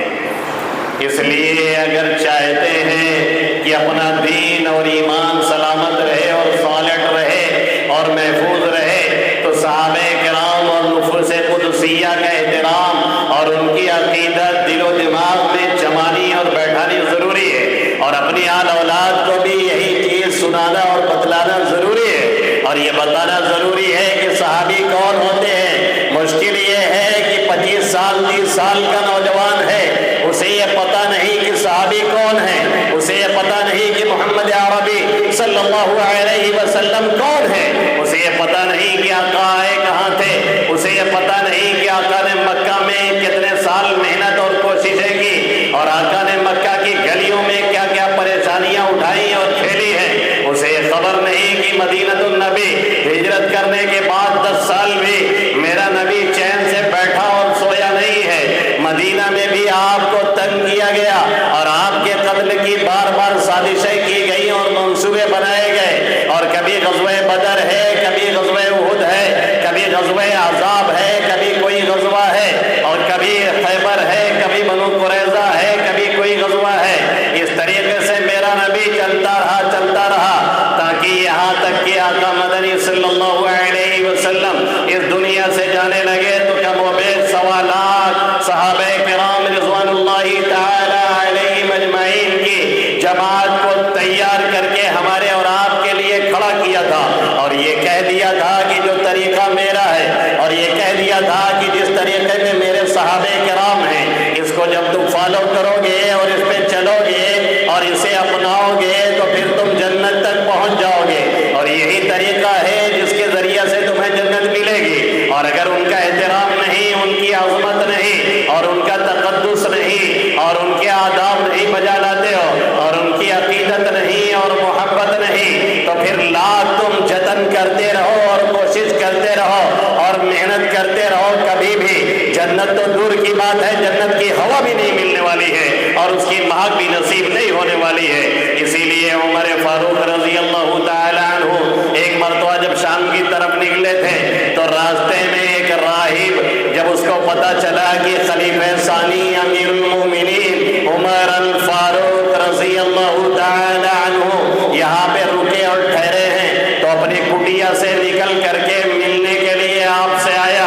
اس لیے اگر چاہتے ہیں کہ اپنا دین اور ایمان سلامت رہے اور صالح رہے اور محفوظ رہے، تو صحابہ کرام اور نفوس قدسیہ کا احترام اور ان کی عقیدت دل و دماغ میں جمانی اور بیٹھانی ضروری ہے، اور اپنی آل اولاد کو بھی یہی چیز سنانا اور بتلانا ضروری ہے، اور یہ بتانا ضروری ہے کہ صحابی کون ہوتے ہیں۔ مشکل یہ ہے کہ 25 سال 30 سال کا نوجوان ہے، اسے یہ پتہ نہیں کہ صحابی کون ہے، اسے یہ پتہ نہیں کہ محمد عربی صلی اللہ علیہ وسلم کون ہے، اسے یہ پتہ نہیں کہ آقا آئے کہاں تھے، اسے یہ پتہ نہیں کہ آقا نے مکہ میں کتنے سال محنت اور کوششیں کی، اور آقا نے مکہ کی گلیوں میں کیا کیا پریشانیاں اٹھائی اور کھیلی ہیں، اسے یہ خبر نہیں کہ مدینہ النبی ہجرت کرنے کے بعد 10 سال بھی میرا نبی چین سے بیٹھا اور سویا نہیں ہے، مدینہ میں بھی آپ کو تنگ کیا گیا اور آپ کے قتل کی بار بار سازشیں کی گئی اور منصوبے بنائے گئے، اور کبھی غزوہ بدر ہے، کبھی غزوہ احد ہے، کبھی غزوہ احزاب ہے، کبھی کوئی غزوہ ہے، اور کبھی خیبر ہے، کبھی بنو قریظہ ہے، کبھی کوئی غزوہ ہے۔ اس طریقے سے میرا نبی چلتا رہا تاکہ یہاں تک کہ آقا مدنی صلی اللہ علیہ وسلم اس دنیا سے جانے لگے تو کم و بیش 1.25 لاکھ صحابہ کرام رضوان اللہ تعالی علیہم اجمعین کی جماعت کو تیار کر کے ہمارے اور آپ کے لیے کھڑا کیا تھا، اور یہ کہہ دیا تھا کہ جو طریقہ میرا ہے، اور یہ کہہ دیا تھا کہ جس طریقے میں میرے صحابہ کرام ہیں، اس کو جب تم فالو کرو گے اور اس پہ چلو گے اور اسے اپناؤ گے تو پھر تم جنت تک پہنچ جاؤ گے، اور یہی طریقہ ہے جس کے ذریعے سے تمہیں جنت ملے گی۔ اور اگر ان کا احترام نہیں، ان کی عظمت نہیں، اور ان کا تقدس نہیں، اور ان کے آداب نہیں بجا لاتے ہو، اور ان کی عقیدت نہیں اور محبت نہیں، تو پھر لاکھ تم جتن کرتے رہو اور کوشش کرتے رہو اور محنت کرتے رہو، کبھی بھی جنت تو دور کی بات ہے، جنت کی ہوا بھی نہیں ملنے والی ہے اور اس کی مہک بھی نصیب نہیں ہونے والی ہے۔ اسی لیے عمر فاروق رضی اللہ تعالیٰ عنہ ایک مرتبہ جب شام کی طرف نکلے تھے تو راستے میں ایک راہب جب اس کو پتہ چلا کہ خلیفہ ثانی امیر المومنین عمر الفاروق رضی اللہ تعالیٰ عنہ یہاں پہ رکے اور ٹھہرے ہیں تو اپنی کٹیا سے نکل کر کے ملنے کے لیے آپ سے آیا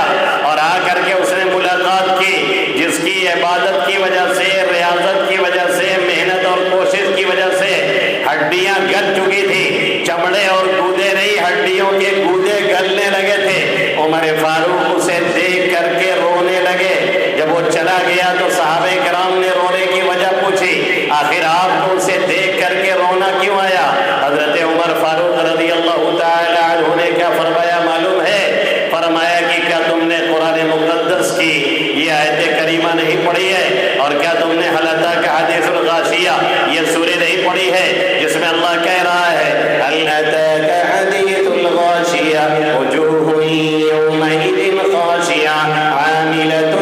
اور آ کر کے اس نے ملاقات کی، جس کی عبادت کی وجہ سے، ریاضت کی وجہ سے، محنت اور کوشش کی وجہ سے ہڈیاں گل چکی تھی، چمڑے اور گودے نہیں، ہڈیوں کے گودے گلنے لگے تھے۔ عمر فاروق اسے دیکھ کر کے رونے لگے۔ جب وہ چلا گیا تو صحابہ کرام نے رونے کی وجہ پوچھی، آخر آپ کو اسے دیکھ کر کے رونا کیوں آیا؟ حضرت عمر فاروق رضی اللہ تعالی عنہ نے کیا فرمایا معلوم ہے؟ فرمایا کہ کیا تم نے قرآن مقدس کی یہ آیت کریمہ نہیں پڑھی ہے؟ اور کیا تم نے حل اتاک حدیث الغاشیہ یہ سورہ نہیں پڑھی ہے جس میں اللہ کہہ رہا ہے حل اتاک حدیث الغاشیہ وجوہ یومئذ خاشعہ عاملۃ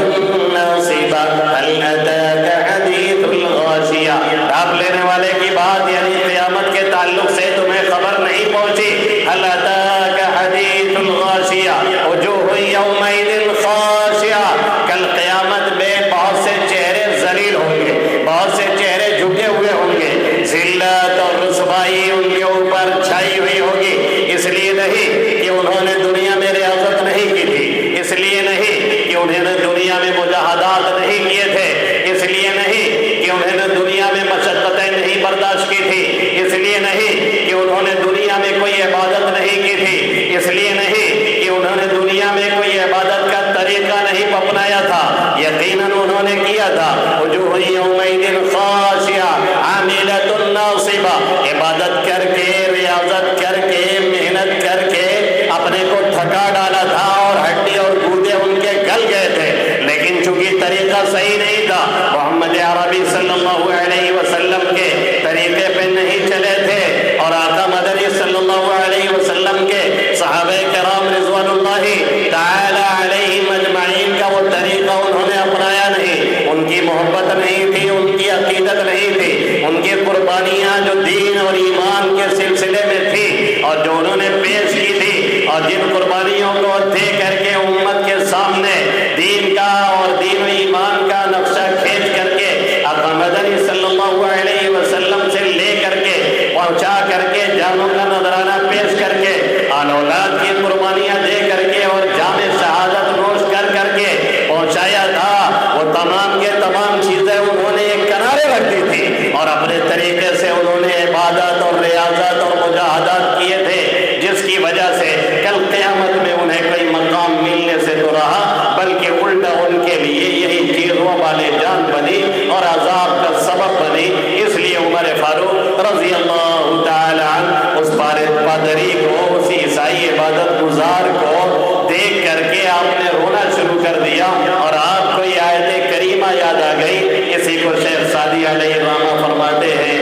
ناصبہ حل اتاک حدیث الغاشیہ۔ ڈھانپ لینے والے کی بات یعنی قیامت کے تعلق سے تمہیں خبر نہیں پہنچی؟ حل اتاک حدیث الغاشیہ وجوہ یومئذ خاشعہ، کل قیامت میں بہت سے چہرے ذلیل ہوں گے، بہت سے چہرے جھکے ہوئے ہوں گے، ذلت اور رسوائی ان کے اوپر چھائی ہوئی ہوگی۔ اس لیے نہیں کہ انہوں نے دنیا میں ریاضت نہیں کی تھی، اس لیے نہیں کہ انہوں نے دنیا میں مجاہدات نہیں کیے تھے، اس لیے نہیں کہ انہوں نے دنیا میں مشقتیں نہیں برداشت کی تھی، اس لیے نہیں کہ انہوں نے دنیا میں کوئی عبادت نہیں کی تھی، اس لیے نہیں کہ انہوں نے دنیا میں کوئی عبادت کا طریقہ نہیں اپنایا تھا، یقیناً انہوں نے کیا تھا۔ وجوہ یومئذ خاشعہ عاملۃ ناصبہ، عبادت کر کے، ریاضت کر کے، محنت کر کے اپنے کو تھکا ڈالا تھا اور ہڈی اور گودے ان کے گل گئے تھے، لیکن چونکہ طریقہ صحیح نہیں تھا، محمد عربی صلی اللہ علیہ وسلم کے طریقے پہ نہیں چلے تھے، اور آقا مدنی صلی اللہ علیہ وسلم کے صحابہ کرام رضوان اللہ تعالی علیہم اجمعین کا وہ طریقہ انہوں نے اپنایا نہیں، ان کی محبت نہیں تھی، ان کی عقیدت نہیں تھی، ان کی قربانیاں جو دین اور ایمان کے سلسلے میں تھی اور جو انہوں نے پیش کی تھی، اور جن قربانیوں کو دے کر کے امت کے سامنے دین کا اور دین و ایمان کا نقشہ کھینچ کر کے آقا مدنی صلی اللہ علیہ وسلم سے لے کر کے پہنچا کر کے جانوں کا نذرانہ پیش کر کے آل اولاد کی قربانیاں دے کر کے اور جام شہادت نوش کر کر کے پہنچایا تھا، وہ تمام کے تمام چیزیں انہوں نے ایک کنارے رکھ دی تھی اور اپنے طریقے سے انہوں نے عبادت اور ریاضت اور مجاہدات کیے تھے، جس کی وجہ سے کل قیامت میں انہیں کوئی مقام ملنے سے تو رہا بلکہ الٹا ان کے لیے یہی چیزوں والے جان بنی اور عذاب کا سبب بنی۔ اس لیے عمر فاروق رضی اللہ تعالی عنہ اس پادری کو، اسی عیسائی عبادت گزار کو دیکھ کر کے آپ نے رونا شروع کر دیا اور آپ کو یہ آیت کریمہ یاد آ گئی۔ اسی کو شیخ سعدی علیہ الرحمہ فرماتے ہیں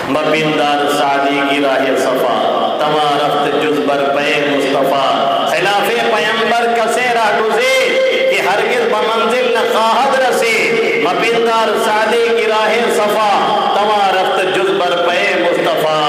مبیندار سعدی کی راہ صفا تما رفت جز بر پے مصطفیٰ خلاف پیمبر کسے راہ گزیر کہ ہرگز بمنزل نہ خواہد رسی مبیندار سعدی کی راہ صفا تما رفت جز بر پے مصطفیٰ۔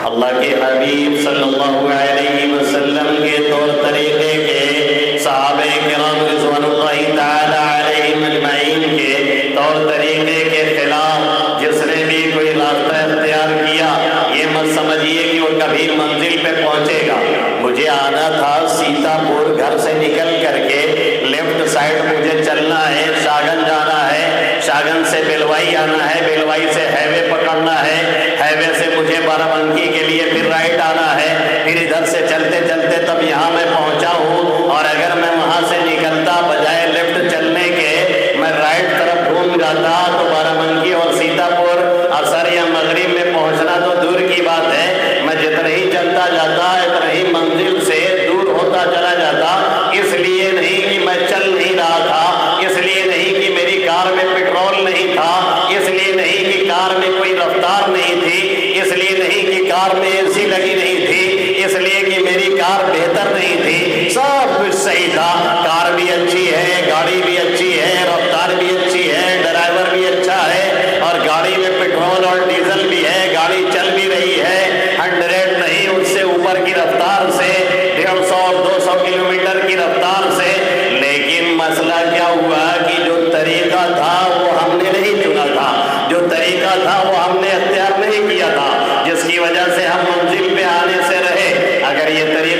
اللہ کے حبیب صلی اللہ علیہ وسلم کے طور طریقے کے، صحابہ کرام رضوان اللہ تعالی علیہم اجمعین کے طور طریقے کے خلاف جس نے بھی کوئی راستہ اختیار کیا، یہ مت سمجھیے کہ وہ کبھی منزل پہ پہنچے گا۔ مجھے آنا تھا سیتا پور، گھر سے نکل کر کے لیفٹ سائڈ مجھے چلنا ہے، شاگن جانا ہے، شاگن سے بیلوائی آنا ہے، بیلوائی سے ہائی وے پکڑنا ہے، ہائی وے سے مجھے بارہ بنکی کے لیے پھر رائٹ آنا ہے، پھر ادھر سے چلتے چلتے تب یہاں میں پہنچا ہوں، اور اگر میں وہاں سے نکلتا بجائے لیفٹ چلنے کے میں رائٹ طرف گھوم جاتا تو بارہ بنکی اور سیتا پور عصر یا مغرب میں پہنچنا تو دور کی بات ہے، میں جتنا ہی چلتا جاتا اتنا ہی منزل سے دور ہوتا چلا جاتا۔ اس لیے نہیں کہ میں چل نہیں رہا تھا، اس لیے نہیں کہ میری کار میں پیٹرول نہیں تھا، اس لیے نہیں کہ کار میں کوئی رفتار نہیں تھی، اس لیے نہیں کہ کار میں اے سی لگی نہیں تھی، اس لیے کہ میری کار بہتر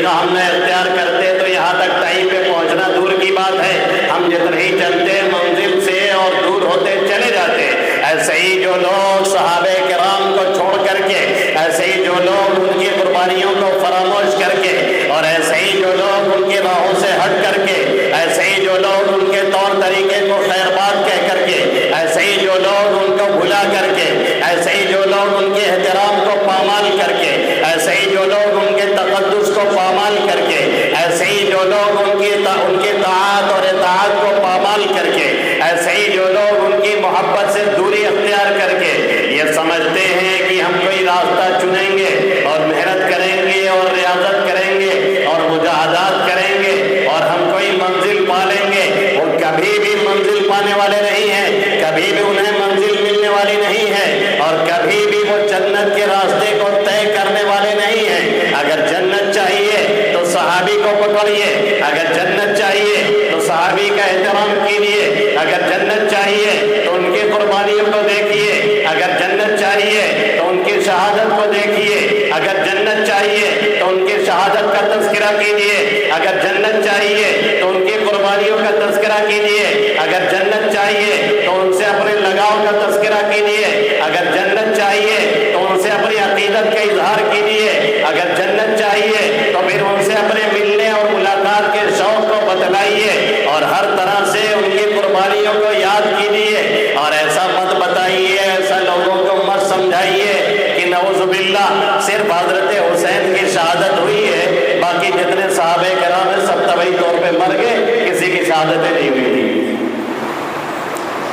طریقہ ہم نہ اختیار کرتے تو یہاں تک ٹائم پہ پہنچنا دور کی بات ہے، ہم جتنے ہی چلتے منزل سے اور دور ہوتے چلے جاتے۔ ایسے ہی جو لوگ صحابہ کرام کو چھوڑ کر کے، ایسے ہی جو لوگ ان کی قربانیوں کو فراموش کر کے، اور ایسے ہی جو لوگ ان کی راہوں سے ہٹ کر کے، ایسے ہی جو لوگ ان کے طور طریقے کو خیر بات کہہ کر کے، ایسے ہی جو لوگ ان کو بھلا کر کے، ایسے ہی جو لوگ ان کے احترام کو پامال کر کے، ایسے ہی جو لوگ ان کے تقدس کو پامال کر کے، ایسے ہی جو لوگ ان کی طاعت اور اطاعت کو پامال کر کے، ایسے ہی جو لوگ ان کی محبت سے دوری اختیار کر کے یہ سمجھتے ہیں کہ ہم کوئی راستہ چنیں گے اور محنت کریں گے اور ریاضت کریں گے اور مجاہدات کریں گے اور ہم کوئی منزل پا لیں گے، وہ کبھی بھی منزل پانے والے نہیں ہیں، کبھی بھی انہیں منزل ملنے والی نہیں ہے، اور کبھی بھی وہ جنت کے راستے کو طے کرنے والے نہیں ہیں۔ اگر جنت چاہیے تو صحابی کو پکڑیے، اگر جنت چاہیے تو صحابی کا احترام کیجیے، اگر جنت چاہیے تو ان کی قربانیوں کو دیکھیے، اگر جنت چاہیے تو ان کی شہادت کو دیکھیے، اگر جنت چاہیے تو ان کی شہادت کا تذکرہ کیجیے، اگر جنت چاہیے تو ان کی قربانیوں کا تذکرہ کیجیے، اگر جنت چاہیے تو ان سے اپنے لگاؤ کا تذکرہ کیجیے، اگر جنت چاہیے تو ان سے اپنی عقیدت کا اظہار کیجیے، اگر جنت چاہیے تو پھر ان سے اپنے ملنے اور ملاقات کے شوق کو بتلائیے اور ہر طرح سے ان کی قربانیوں کو یاد کیجیے، اور ایسا مت بتائیے، ایسا لوگوں کو مت سمجھائیے کہ نعوذ باللہ صرف حضرت حسین کی شہادت ہوئی ہے، باقی جتنے صحابہ کرام ہیں سب طبعی طور پہ مر گئے، کسی کی شہادتیں نہیں ہوئی تھی۔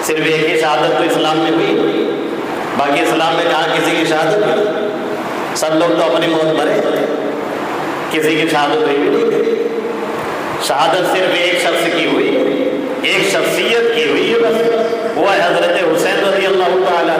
صرف ایک ہی شہادت تو اسلام میں ہوئی، باقی اسلام میں کہاں کسی کی شہادت ہوئی؟ سب لوگ تو اپنی موت مرے، کسی کی شہادت ہوئی بھی نہیں۔ شہادت صرف ایک شخص کی ہوئی، ایک شخصیت کی ہوئی ہے بس، وہ ہے حضرت حسین رضی اللہ تعالیٰ،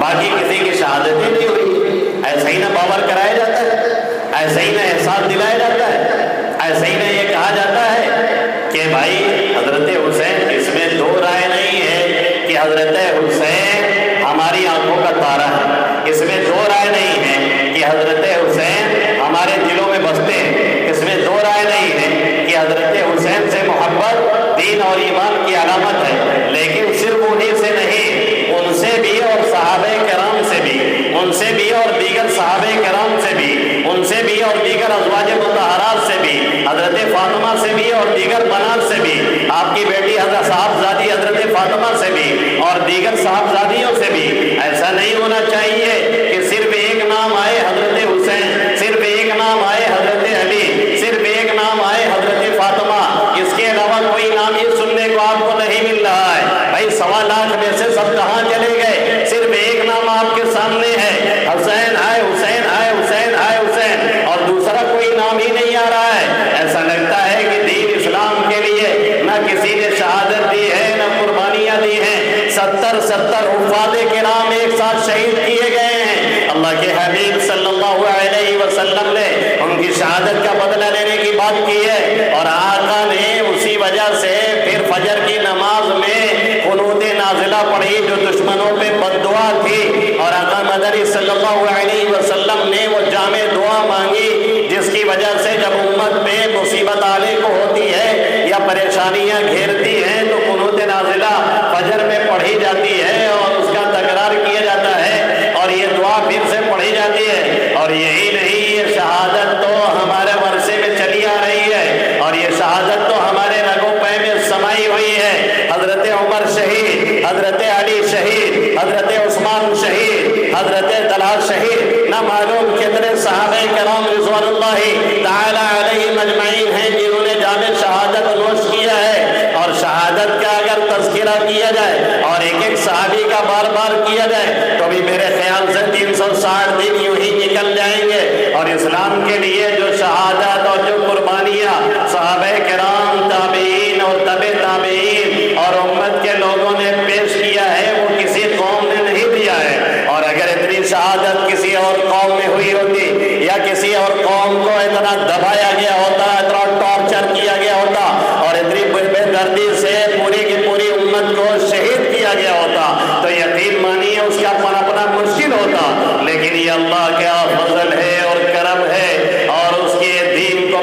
باقی کسی کی شہادت ہی نہیں ہوئی۔ ایسا ہی نہ باور کرایا جاتا ہے، ایسا ہی نہ احساس دلایا جاتا ہے، ایسا ہی نہ یہ کہا جاتا ہے کہ بھائی حضرت حسین، اس میں دو رائے نہیں ہے کہ حضرت حسین ہماری آنکھوں کا تارا ہے، اس میں دو رائے نہیں ہے کہ حضرت حسین ہمارے دلوں میں بستے ہیں، اس میں دو رائے نہیں ہے کہ حضرت حسین سے محبت دین اور ایمان کی علامت ہے، لیکن صرف انہیں سے نہیں، ان سے بھی اور صحابہ کرام سے بھی، ان سے بھی اور دیگر صحابہ کرام سے بھی، ان سے بھی اور دیگر ازواج مطہرات سے بھی، حضرت فاطمہ سے بھی اور دیگر بنات سے بھی، آپ کی بیٹی حضرت صاحبزادی حضرت فاطمہ سے بھی اور دیگر صاحبزادیوں سے بھی۔ ایسا نہیں ہونا چاہیے کہ صرف ایک نام آئے حضرت حسین، صرف ایک نام آئے حضرت علی، صرف ایک نام آئے حضرت فاطمہ، اس کے علاوہ کوئی نام ہی سننے کو آپ کو نہیں مل رہا ہے۔ بھائی 1.25 لاکھ میں سے سب کہاں چلے گئے؟ صرف ایک نام آپ کے سامنے ہے، حسین ہے، حسین ہے، حسین ہے، حسین، اور دوسرا کوئی نام ہی نہیں آ رہا ہے۔ ایسا لگتا ہے کہ دین اسلام کے لیے نہ کسی نے شہادت دی ہے، نہ قربانیاں دی ہیں۔ 70 حفاظ کرام ایک ساتھ شہید کیے گئے ہیں، اللہ کے حبیب صلی اللہ علیہ وسلم نے ان کی شہادت کا بدلہ لینے کی بات کی ہے، اور آقا نے اسی وجہ سے پھر فجر کی نماز میں قنوت نازلہ پڑھی جو دشمنوں پہ بد دعا تھی، اور آقا مدنی صلی اللہ علیہ وسلم نے وہ جامع دعا مانگی جس کی وجہ سے جب امت پہ مصیبت آنے کو ہوتی ہے یا پریشانیاں گھیرتی ہیں تو قنوت نازلہ فجر میں پڑھی جاتی ہے اور اس کا تکرار کیا جاتا ہے اور یہ دعا پھر سے پڑھی جاتی ہے۔ اور یہی نہیں، یہ شہادت تو ہمارے ورثے میں چلی آ رہی ہے، اور یہ شہادت تو ہمارے رگوں پے میں سمائی ہوئی ہے۔ حضرت عمر شہید، حضرت علی شہید، حضرت عثمان شہید، حضرت طلحہ شہید، نہ معلوم کتنے صحابہ کرام رضوان اللہ تعالی علیہم اجمعین ہیں جنہوں نے جام شہادت نوش کیا ہے۔ اور شہادت کا اگر تذکرہ کیا جائے اور ایک ایک صحابی کا بار بار کیا جائے تو بھی میرے خیال سے 360 دن یوں ہی نکل جائیں گے۔ اور اسلام کے لیے جو شہادت اور جو قربانیاں صحابہ کرام، تابعین اور تبع تابعین اور امت کے لوگوں نے پیش کیا ہے وہ کسی قوم نے نہیں دیا ہے۔ اور اگر اتنی شہادت کسی اور قوم میں ہوئی ہوتی یا کسی اور قوم کو اتنا دبایا گیا ہوتا، اتنا ٹارچر کیا گیا ہوتا اور اتنی بے دردی سے پوری کی پوری امت کو شہید کیا گیا ہوتا تو یقین مانیے اس کا پنپنا مشکل ہوتا، لیکن یہ اللہ کا فضل ہے اور کرم ہے اور اس کے دین کو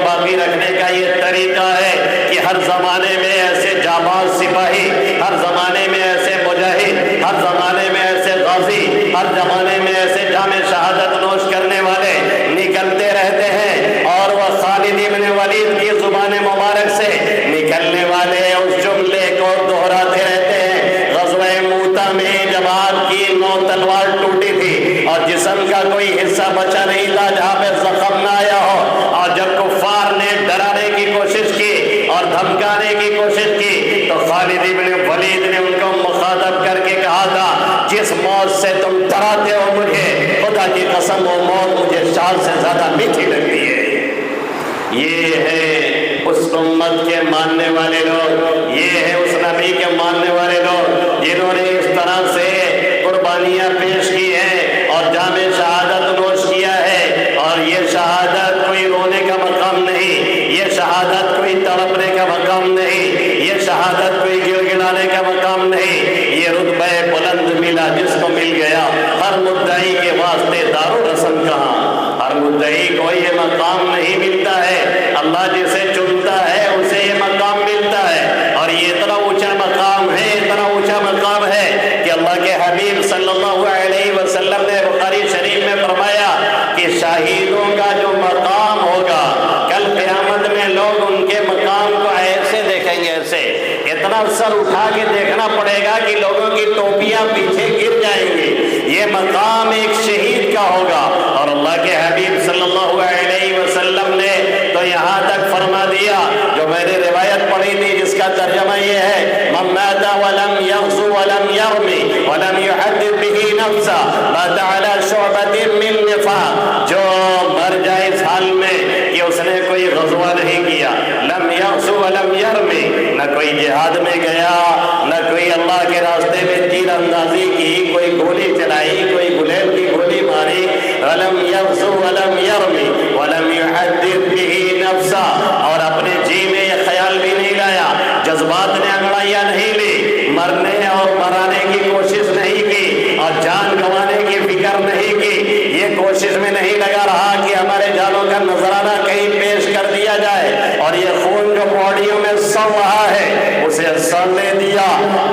ولید کی زبان مبارک سے نکلنے والے اس جملے کو دہراتے رہتے ہیں۔ غزوہ موتا میں جب آپ کی 9 تلوار ٹوٹی تھی اور جسم کا کوئی حصہ بچا نہیں تھا جہاں پہ زخم نہ آیا ہو، اور جب کفار نے ڈرانے کی کوشش کی اور دھمکانے کی کوشش کی تو خالد ابن ولید نے ان کو مخاطب کر کے کہا تھا، جس موت سے تم ڈراتے ہو مجھے، خدا کی قسم وہ موت مجھے شان سے زیادہ میٹھی لگتی ہے۔ یہ ہے اس امت کے ماننے والے لوگ، یہ ہے اس نبی کے ماننے والے لوگ جنہوں نے اس طرح سے قربانیاں پیش کی ہیں اور جام شہادت نوش کیا ہے۔ اور یہ شہادت کوئی رونے کا مقام نہیں، یہ شہادت کوئی تڑپنے کا مقام نہیں، یہ شہادت کوئی گر گڑانے کا مقام نہیں، یہ رتبہ بلند ملا جس کو مل گیا۔ ہر مدعی کے واسطے دار و رسم کہاں، ہر مدعی کو یہ مقام نہیں ملتا ہے، اللہ جسے چنتا ہے اسے یہ مقام ملتا ہے۔ اور یہ اتنا اونچا مقام ہے، اتنا اونچا مقام ہے کہ اللہ کے حبیب صلی اللہ علیہ وسلم نے بخاری شریف میں فرمایا کہ شہیدوں کا جو مقام ہوگا کل قیامت میں لوگ ان کے مقام کو ایسے دیکھیں گے، ایسے اتنا سر اٹھا کے دیکھنا پڑے گا کہ لوگوں کی ٹوپیاں پیچھے گر جائیں گی۔ یہ مقام ایک شہید کا ہوگا۔ اور اللہ کے حبیب صلی اللہ علیہ وسلم نے تو یہاں تک فرما دیا، جو میں نے روایت پڑھی تھی جس کا ترجمہ یہ ہے، من مات ولم يغزو ولم يرمي ولم يحدث به نفسا مات على شعبة من نفاق، جو مر جائے اس حال میں کہ اس نے کوئی غزوہ نہیں کیا، لم يغزو ولم يرمي، نہ کوئی جہاد میں گیا، نہ کوئی اللہ کے راستے میں تیر اندازی کی، کوئی گولی چلائی، کوئی گلیل کی گولی ماری، ولم يغزو ولم يرمي ولم يحدث به نفسا، اور اپنے جی میں یہ خیال بھی نہیں لایا، جذبات نے انگڑائیاں نہیں لی، مرنے اور مرانے کی کوشش نہیں کی اور جان گنوانے کی فکر نہیں کی، یہ کوشش میں نہیں لگا رہا کہ ہمارے جانوں کا نذرانہ کہیں پیش کر دیا جائے، اور یہ خون جو باڈیوں میں سڑ رہا ہے اسے سڑنے دیا،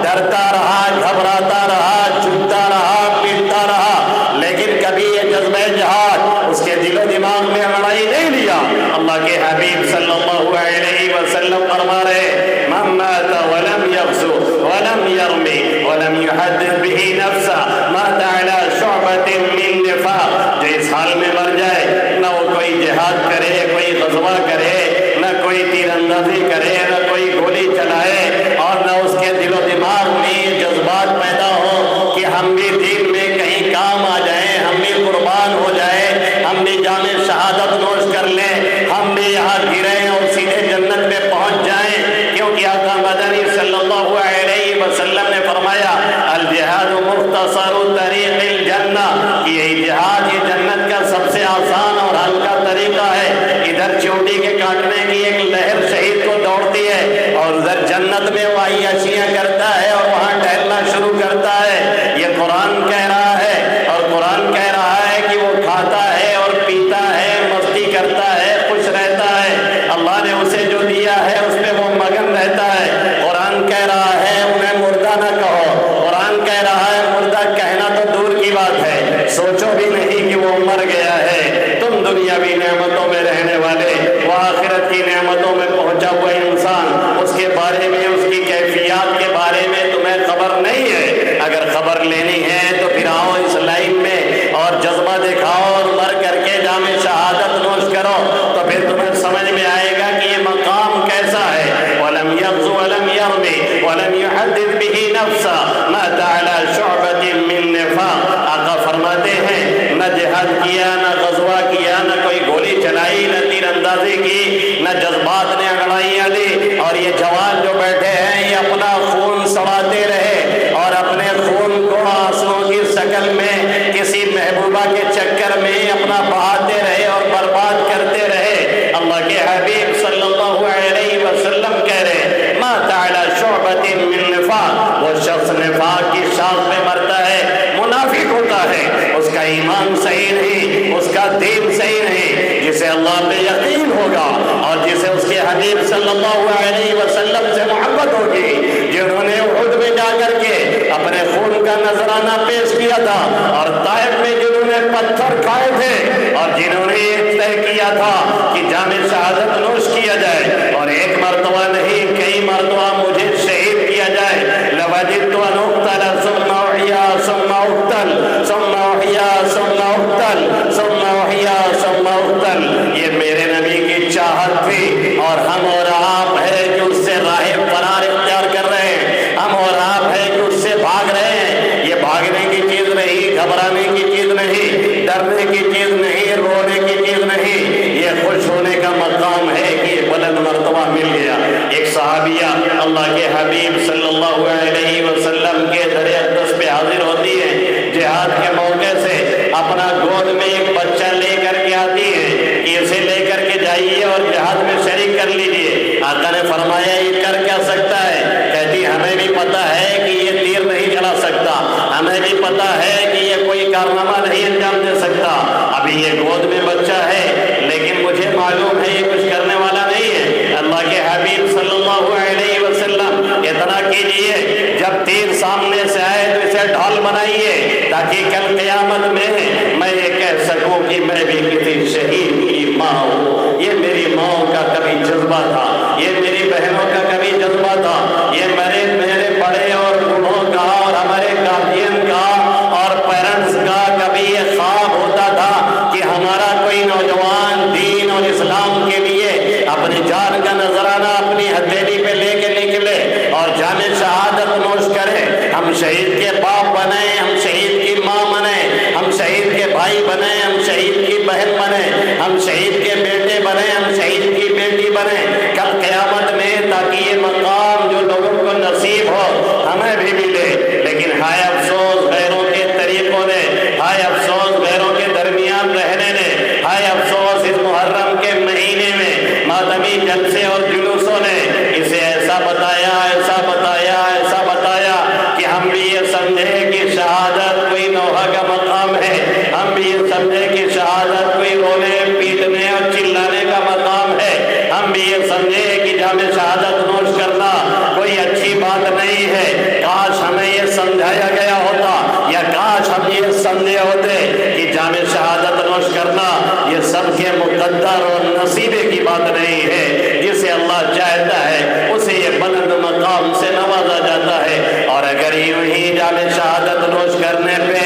ڈرتا رہا، گھبراتا رہا، جھکتا رہا، پیٹتا رہا، لیکن کبھی یہ جذبہ جہاد اس کے دل و دماغ میں انگڑائی نہیں لیا۔ اللہ کے حبیب صلی اللہ علیہ وسلم فرما رہے، من مات ولم يغزو ولم يرمي ولم يحدث به نفسا مات على شعبة من نفاق، جو اس حال میں مر جائے، نہ وہ کوئی جہاد کرے، کوئی غزوہ کرے، نہ کوئی تیر اندازی کرے، نہ کوئی گولی چلائے، اور نہ اس کے دل و دماغ میں یہ جذبات پیدا ہو کہ ہم بھی دین میں کہیں کام آ جائیں، ہم بھی قربان ہو جائیں، ہم بھی جام شہادت نوش کر لیں، ہم بھی یہاں گریں اور سیدھے جنت میں پہنچ جائیں، کیونکہ آقا مدنی صلی اللہ علیہ وسلم نے فرمایا، الجہاد مختصر طریق الجنہ، یہ جہاد یہ جنت کا سب سے آسان اور ہلکا طریقہ ہے۔ ادھر چوٹی کے کاٹنے کی ایک لہر شہید کو دوڑتی ہے اور ادھر جنت میں وہ عیاشیاں کرتا ہے اور وہاں ٹہلنا شروع کرتا ہے۔ یہ قرآن کہہ رہا ہے، اور قرآن کہہ رہا ہے کہ وہ کھاتا ہے اور پیتا ہے، مستی کرتا ہے، خوش رہتا ہے، اللہ نے اسے جو دیا ہے اس میں وہ مگن رہتا ہے۔ قرآن کہہ رہا ہے انہیں مردہ نہ کہو، قرآن کہہ رہا ہے مردہ کہنا تو دور کی بات ہے، سوچو بھی نہیں کہ وہ مر گیا ہے۔ تم دنیاوی نعمتوں میں رہنے والے، وہ آخرت کی نعمتوں میں پہنچا ہوا انسان، اس کے بارے میں، اس کی کیفیات کے بارے میں تمہیں خبر نہیں ہے۔ اگر خبر لینی ہے تو پھر آؤ اس لائن میں اور جذبہ دکھاؤ اور مر کر کے جام شہادت نوش کرو، تو پھر تمہیں سمجھ میں آئے گا کہ یہ مقام کیسا ہے۔ وَلَمْ يَغْزُ وَلَمْ يَرْمِ وَلَمْ يُحَدِّثْ بِهِ نَفْسًا مَاتَ عَلَى شُعْبَةٍ مِّن نِّفَاقٍ، آقا فرماتے ہیں نہ جہاد کیا، نہ غزوہ کیا، نہ کوئی گولی چلائی، نہ تیر اندازی کی، نہ جذبات نے انگڑائیاں لی، اور یہ جوان جو بیٹھے ہیں یہ اپنا خون سڑاتے رہے اور اپنے خون کو آنسوؤں کی شکل میں کسی محبوبہ کے چکر میں اپنا بہاتے رہے اور برباد کرتے رہے۔ اللہ کے حبیب صلی اللہ علیہ وسلم کہہ رہے، مات علی شعبۃ من نفاق، وہ شخص نفاق کی شاخ میں مرتا ہے، منافق ہوتا ہے، اس کا ایمان صحیح نہیں، اس کا دین صحیح نہیں، جسے اللہ پہ یقین ہوگا اور جسے اس کے حبیب صلی اللہ علیہ وسلم سے محبت ہوگی، جنہوں نے احد میں جا کر کے اپنے خون کا نذرانہ پیش کیا تھا، اور طائف میں جنہوں نے پتھر کھائے تھے، اور جنہوں نے یہ طے کیا تھا کہ جام شہادت نوش کیا کیا جائے، اور ایک مرتبہ نہیں کئی مرتبہ مجھے شہید کیا جائے، لوجدت ان اقتل ثم احیا ثم اقتل ثم احیا ثم اقتل ثم احیا ثم اقتل، یہ میرے نبی کی چاہت تھی، اور ہم اور آپ ہے جو اس سے راہ فرار اختیار کر رہے ہیں، ہم اور آپ ہے جو اس سے بھاگ رہے ہیں۔ یہ بھاگنے کی چیز نہیں، گھبرانے کی چیز نہیں، ڈرنے کی چیز نہیں، رونے کی چیز نہیں، یہ خوش ہونے کا مقام ہے کہ یہ بلند مرتبہ مل گیا۔ ایک صحابیہ اللہ کے حبیب صلی اللہ علیہ وسلم کے در اقدس پہ حاضر ہوتی ہے، جہاد کے موقع سے اپنا گود میں ایک بچہ لے کر کے آتی ہے کہ اسے لے کر کے جائیے اور جہاد میں شریک کر لیجیے۔ آقا نے فرمایا یہ کر کیا سکتا ہے؟ کہتی ہمیں بھی پتا ہے کہ یہ تیر نہیں چلا سکتا، ہمیں بھی پتا ہے کہ یہ کوئی کارنامہ نہیں انجام دے سکتا، ابھی یہ گود میں بچہ ہے، لیکن مجھے معلوم ہے یہ کچھ کرنے والا نہیں ہے۔ اللہ کے حبیب صلی اللہ علیہ وسلم اتنا کیجئے، جب تیر سامنے سے آئے تو اسے ڈھال بنائیے تاکہ کل قیامت میں یہ کہہ سکوں کہ میں بھی کسی شہید کی ماں ہوں۔ یہ میری ماں کا کبھی جذبہ تھا، یہ میری بہنوں کا کبھی جذبہ تھا، یہ میرے بڑے اور بوڑھوں کا اور ہمارے گارڈین کا اور پیرنٹس کا کبھی یہ خواب ہوتا تھا کہ ہمارا کوئی نوجوان دین اور اسلام کے لیے اپنی جان کا نذرانہ اپنی ہتھیلی پہ لے کے نکلے اور جان شہادت نوش کرے۔ ہم شہید کے باپ بنے، ہم شہید کی ماں بنے، ہم شہید کے بھائی بنے، ہم شہید کی بہن بنے، ہم شہید کے بیٹے بنے، ہم شہید کی بیٹی بنے کل قیامت میں، تاکہ یہ مقام جو لوگوں کو نصیب ہو ہمیں بھی ملے۔ لیکن ہائے افسوس غیروں کے طریقوں نے، ہائے افسوس غیروں کے درمیان رہنے نے، ہائے افسوس اس محرم کے مہینے میں ماتمی جلسے اور جلوسوں نے اسے ایسا بتایا، ایسا بتایا، ایسا بتایا کہ ہم بھی یہ سمجھے کہ شہادت کوئی نوحہ کا مقام ہے، ہم بھی یہ سمجھے کہ شہادت کوئی رونے پیٹنے اور چلانے کا مقام ہے، ہم بھی یہ سمجھے کہ جامع شہادت نوش کرنا کوئی اچھی بات نہیں ہے۔ کاش ہمیں یہ سمجھایا گیا ہوتا، یا کاش ہم یہ سمجھے ہوتے کہ جامع شہادت نوش کرنا یہ سب کے مقدر اور نصیبے کی بات نہیں ہے، جسے اللہ چاہتا ہے اسے یہ بلند مقام سے نوازا جاتا ہے۔ اور اگر یوں ہی جامع شہادت نوش کرنے پہ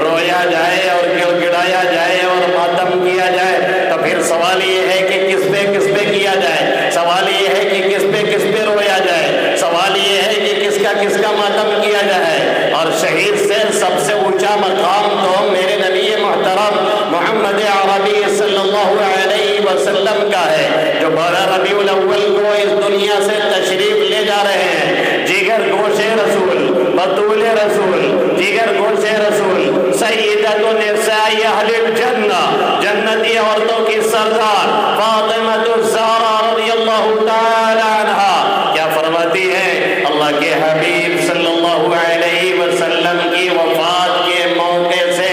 رویا جائے اور گڑایا جائے اور ماتم کیا جائے تو پھر سوال یہ ہے کہ کس پہ کیا جائے، سوال یہ ہے کہ کس پہ رویا جائے، سوال یہ ہے کہ کس کا ماتم کیا جائے۔ اور شہید سے سب سے اونچا مقام تو میرے نبی محترم محمد عربی صلی اللہ علیہ وسلم کا ہے، جو 12 ربیع الاول کو اس دنیا سے تشریف لے جا رہے ہیں۔ جگر گوش رسول، بطول رسول، جگر گوش رسول، سیدۃ نساء اہل الجنہ، جنتی عورتوں کی سردار فاطمہ الزہرا رضی اللہ تعالی عنہا کیا فرماتی ہیں؟ اللہ کے حبیب صلی اللہ علیہ وسلم کی وفات کے موقع سے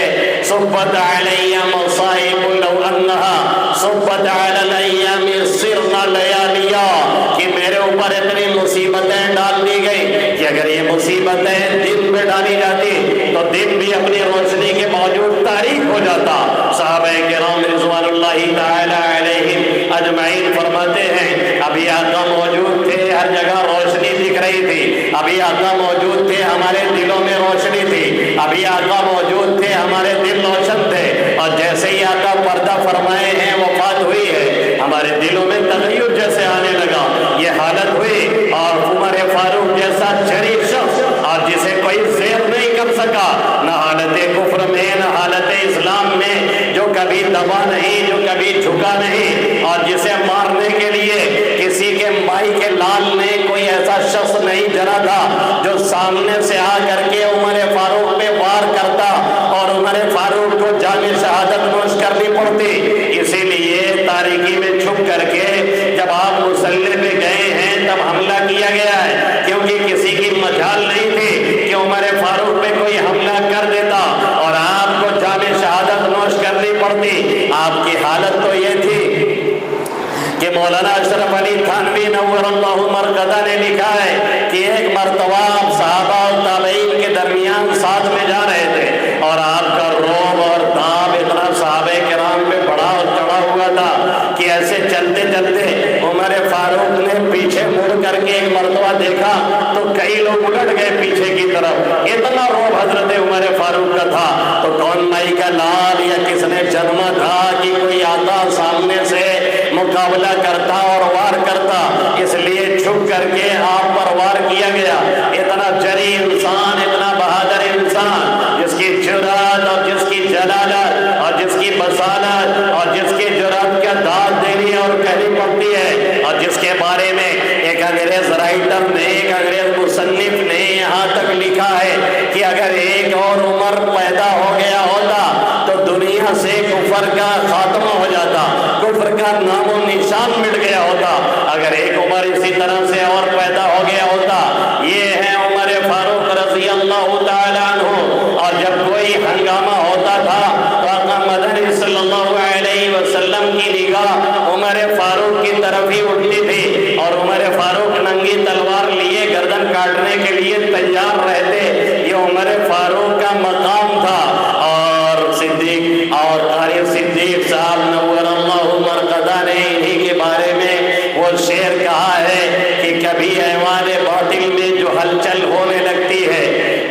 صبت علی مصائب لو انہا صبت علی الايام صرنا لیالیا، کہ میرے اوپر اتنی مصیبتیں ڈال دی گئی کہ اگر یہ مصیبتیں دن میں ڈالی جاتی تو دن بھی اپنی روشنی کے باوجود تاریک ہو جاتا۔ صحابہ کرام رضوان اللہ تعالی علیہم اجمعین فرماتے ہیں ابھی آقا موجود تھے، ہر جگہ روشنی دکھ رہی تھی، ابھی آقا موجود تھے، ہمارے دلوں میں روشنی تھی، ابھی آقا موجود تھے، ہمارے دل روشن تھے، اور جیسے ہی آقا پردہ فرمائے ہیں، وفات ہوئی ہے، ہمارے دلوں میں تغیر جیسے آنے لگا، یہ حالت ہوئی۔ اور عمر فاروق جیسا شریف شخص اور جسے کوئی زیر نہیں کر سکا، نہ حالت کفر میں نہ حالت اسلام میں، جو کبھی دبا نہیں، جو کبھی جھکا نہیں، اور جسے مارنے کے لیے کسی کے مائی کے لال نے کوئی ایسا شخص نہیں جنا تھا جو سامنے سے آ کر کے عمر فاروق پہ وار کرتا اور عمر فاروق کو جان شہادت نوش کرنی پڑتی۔ اسی لیے تاریکی میں چھپ کر کے جب آپ مسلح پہ گئے ہیں تب حملہ کیا گیا ہے، کیونکہ کسی کی مجال نہیں تھی کہ عمر فاروق پہ کوئی حملہ کر دیتا اور آپ کو جان شہادت نوش کرنی پڑتی۔ آپ کی حالت تو یہ تھی کہ مولانا اشرف علی تھانوی نور اللہ مرقدہ نے لکھا ہے کہ ایک مرتبہ آپ صحابہ اور تابعین کے درمیان ساتھ میں جا رہے تھے، اور آپ کا روب اور داب اتنا صحابہ کرام پہ بڑا اور چڑھا ہوا تھا کہ ایسے چلتے چلتے عمر ہوتا دیکھا تو کئی لوگ الٹ گئے پیچھے کی طرف، اتنا روب حضرت عمر فاروق کا تھا۔ تو کون مائی کا لال یا کس نے جنما تھا کہ کوئی آتا سامنے سے مقابلہ کرتا اور وار کرتا، اس لیے چھپ کر کے آپ پر وار کیا گیا۔ اتنا جری انسان، اتنا بہادر انسان، جس کی جرات اور جس کی جلالت اور جس کی بصالت اور جس کی جرات کا داد دینی اور کہنی پڑتی ہے، اور جس کے بارے میں ایک انگریز رائٹر نے، ایک انگریز مصنف نے یہاں تک لکھا ہے کہ اگر ایک اور عمر پیدا ہو گیا ہوتا تو دنیا سے کفر کا خاتمہ ہو جاتا، کفر کا نام و نشان مٹ گیا ہوتا۔ اگر ایک عمر اسی طرح سے اور پیدا ہو گیا ہوتا، یہ ہے عمر فاروق رضی اللہ تعالیٰ عنہ۔ اور جب کوئی ہنگامہ ہوتا تھا تو آقا مدنی صلی اللہ علیہ وسلم کی نگاہ عمر فاروق کی طرف ہی اٹھتی تھی، اور عمر فاروق ننگی تلوار لیے گردن کاٹنے کے لیے تیار رہتے۔ یہ عمر فاروق کا مقام تھا۔ اور صدیق اور قاری صدیق صاحب نور اللہ مرقدہ نے انہی کے بارے میں وہ شعر کہا ہے کہ کبھی ایوان باطل میں جو ہلچل ہونے لگتی ہے،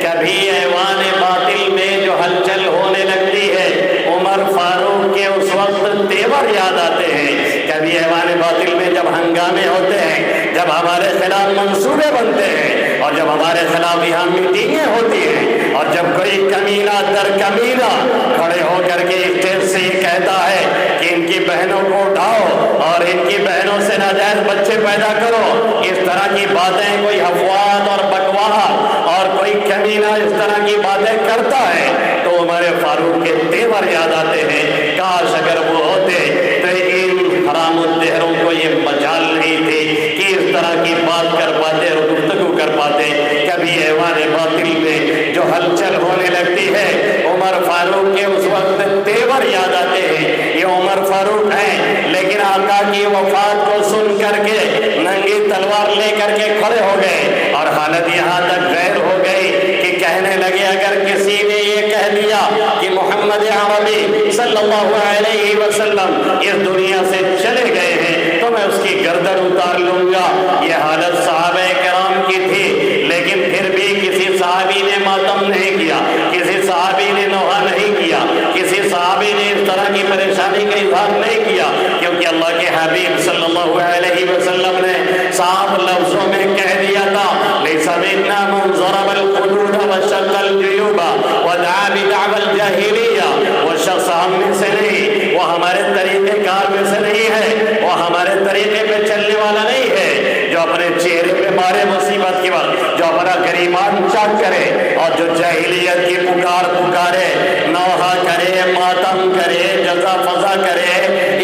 کبھی ایوان باطل میں جو ہلچل ہونے لگتی ہے، عمر فاروق کے اس وقت تیور یاد آتے ہیں۔ کبھی ایوان باطل میں جب ہنگامے ہوتے ہیں، جب ہمارے خلاف منصوبے بنتے ہیں، اور جب ہمارے خلاف یہاں میٹنگیں ہوتی ہیں، اور جب کوئی کمینہ در کمینہ کھڑے ہو کر کے اسٹیج سے یہ کہتا ہے کہ ان کی بہنوں کو اٹھاؤ اور ان کی بہنوں سے ناجائز بچے پیدا کرو، اس طرح کی باتیں کوئی افواہ اور بکواہ اور کوئی کمینہ اس طرح کی باتیں کرتا ہے تو عمر فاروق کے تیور یاد آتے ہیں۔ کاش اگر وہ ہوتے تو ان حرام الدہروں کو یہ مجال نہیں تھی کہ اس طرح کی بات کر پاتے اور گفتگو کر پاتے۔ کبھی ایوان باطل میں جو ہلچل ہونے لگتی ہے، عمر فاروق کے اس وقت تیور یاد آتے ہیں۔ یہ عمر فاروق ہیں، لیکن آقا کی وفات کو سن کر کے ننگی تلوار لے کر کے کھڑے ہو گئے، اور حالت یہاں تک غیر ہو گئی کہ کہنے لگے اگر کسی نے یہ کہہ دیا کہ محمد عربی صلی اللہ علیہ وسلم اس دنیا سے چلے گئے ہیں تو میں اس کی گردن اتار لوں گا۔ یہ حالت صحابہ کرام کی تھی، لیکن پھر بھی کسی صحابی نے ماتم نہیں کیا، کسی صحابی نے نوحہ نہیں کیا، کسی صحابی نے اس طرح کی پریشانی کا اظہار نہیں کیا، کیونکہ اللہ کے حبیب صلی اللہ علیہ وسلم نے صاف لفظوں میں کہہ دیا تھا لَيْسَ مِنَّا مَنْ ضَرَبَ الْخُدُودَ وَشَقَّ الْجُيُوبَ وَدَعَا بِدَعْوَى الْجَاهِلِيَّةِ وہ شخص ہم میں سے نہیں، وہ ہمارے طریقہ کار میں سے نہیں ہے، وہ ہمارے طریقے پہ چلنے والا نہیں ہے، جو اپنے چہرے پہ مارے مصیبت کے وقت، جو اپنا گریبان چاک کرے اور جو جاہلیت کی پکارے، نوحہ کرے، ماتم کرے، جزا فضا کرے،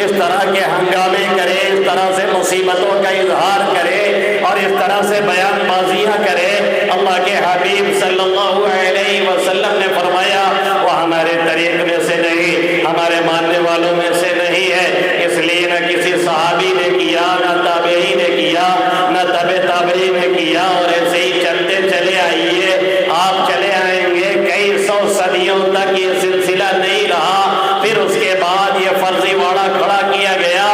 اس طرح کے ہنگامے کرے، اس طرح سے مصیبتوں کا اظہار کرے اور اس طرح سے بیان بازیاں کرے۔ اللہ کے حبیب صلی اللہ علیہ وسلم نے فرمایا وہ ہمارے طریق میں سے نہیں، ہمارے ماننے والوں میں سے نہیں ہے۔ اس لیے نہ کسی صحابی نے کیا، نہ تابعی نے کیا، نہ تبع تابعی نے کیا، اور ایسے ہی چلتے چلے آئیے، آپ چلے آئیں گے۔ کئی سو صدیوں تک یہ سلسلہ نہیں رہا، پھر اس کے بعد یہ فرضی واڑہ کھڑا کیا گیا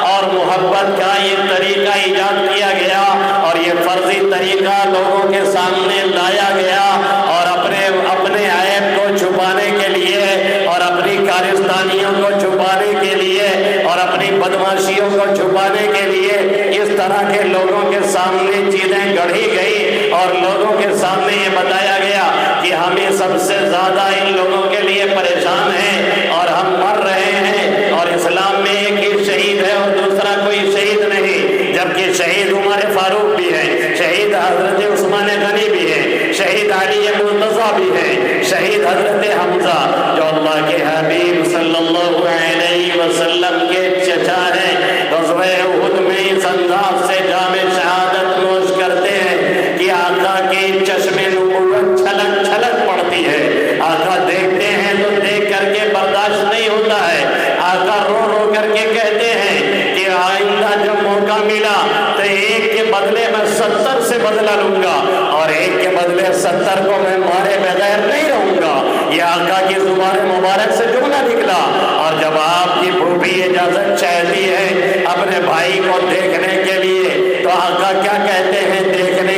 اور محبت کا یہ طریقہ ایجاد کیا گیا، اور یہ فرضی طریقہ لوگوں کے سامنے لایا گیا، اور اپنے عیب کو چھپانے کے لیے اور اپنی کارستانیوں کو چھپانے کے لیے اور اپنی بدماشیوں کو چھپانے کے لیے اس طرح کے لوگوں کے سامنے چیزیں گڑھی گئی، اور لوگوں کے سامنے یہ بتایا گیا کہ ہمیں سب سے زیادہ ان لوگوں کے لیے پریشان ہیں اور ہم مر رہے ہیں، اور اسلام میں ایک ہی شہید ہے اور دوسرا کوئی شہید نہیں، جبکہ شہید عمر فاروق بھی ہے، شہید حضرت عثمان غنی بھی ہے، شہید علی مرتضیٰ بھی ہے، شہید حضرت حمزہ جو اللہ کے حبیب صلی اللہ علیہ وسلم کے چچا ہیں، غزوہ احد میں اس انداز سے جام شہادت نوش کرتے ہیں کہ آقا کے چشم نبوت چھلک چھلک پڑتی ہے۔ آقا دیکھتے ہیں تو دیکھ کر کے برداشت نہیں ہوتا ہے، آقا رو رو کر کے کہتے ہیں کہ آئندہ جب موقع ملا تو ایک کے بدلے میں 70 سے بدلہ لوں گا، اور ایک کے بدلے 70 کو میں مارے بغیر نہیں رہوں گا۔ یہ آقا کی زبان مبارک سے جملہ نکلا، اور جب آپ کی پھوپھی اجازت چاہتی ہے اپنے بھائی کو دیکھنے کے لیے تو آقا کیا کہتے ہیں؟ دیکھنے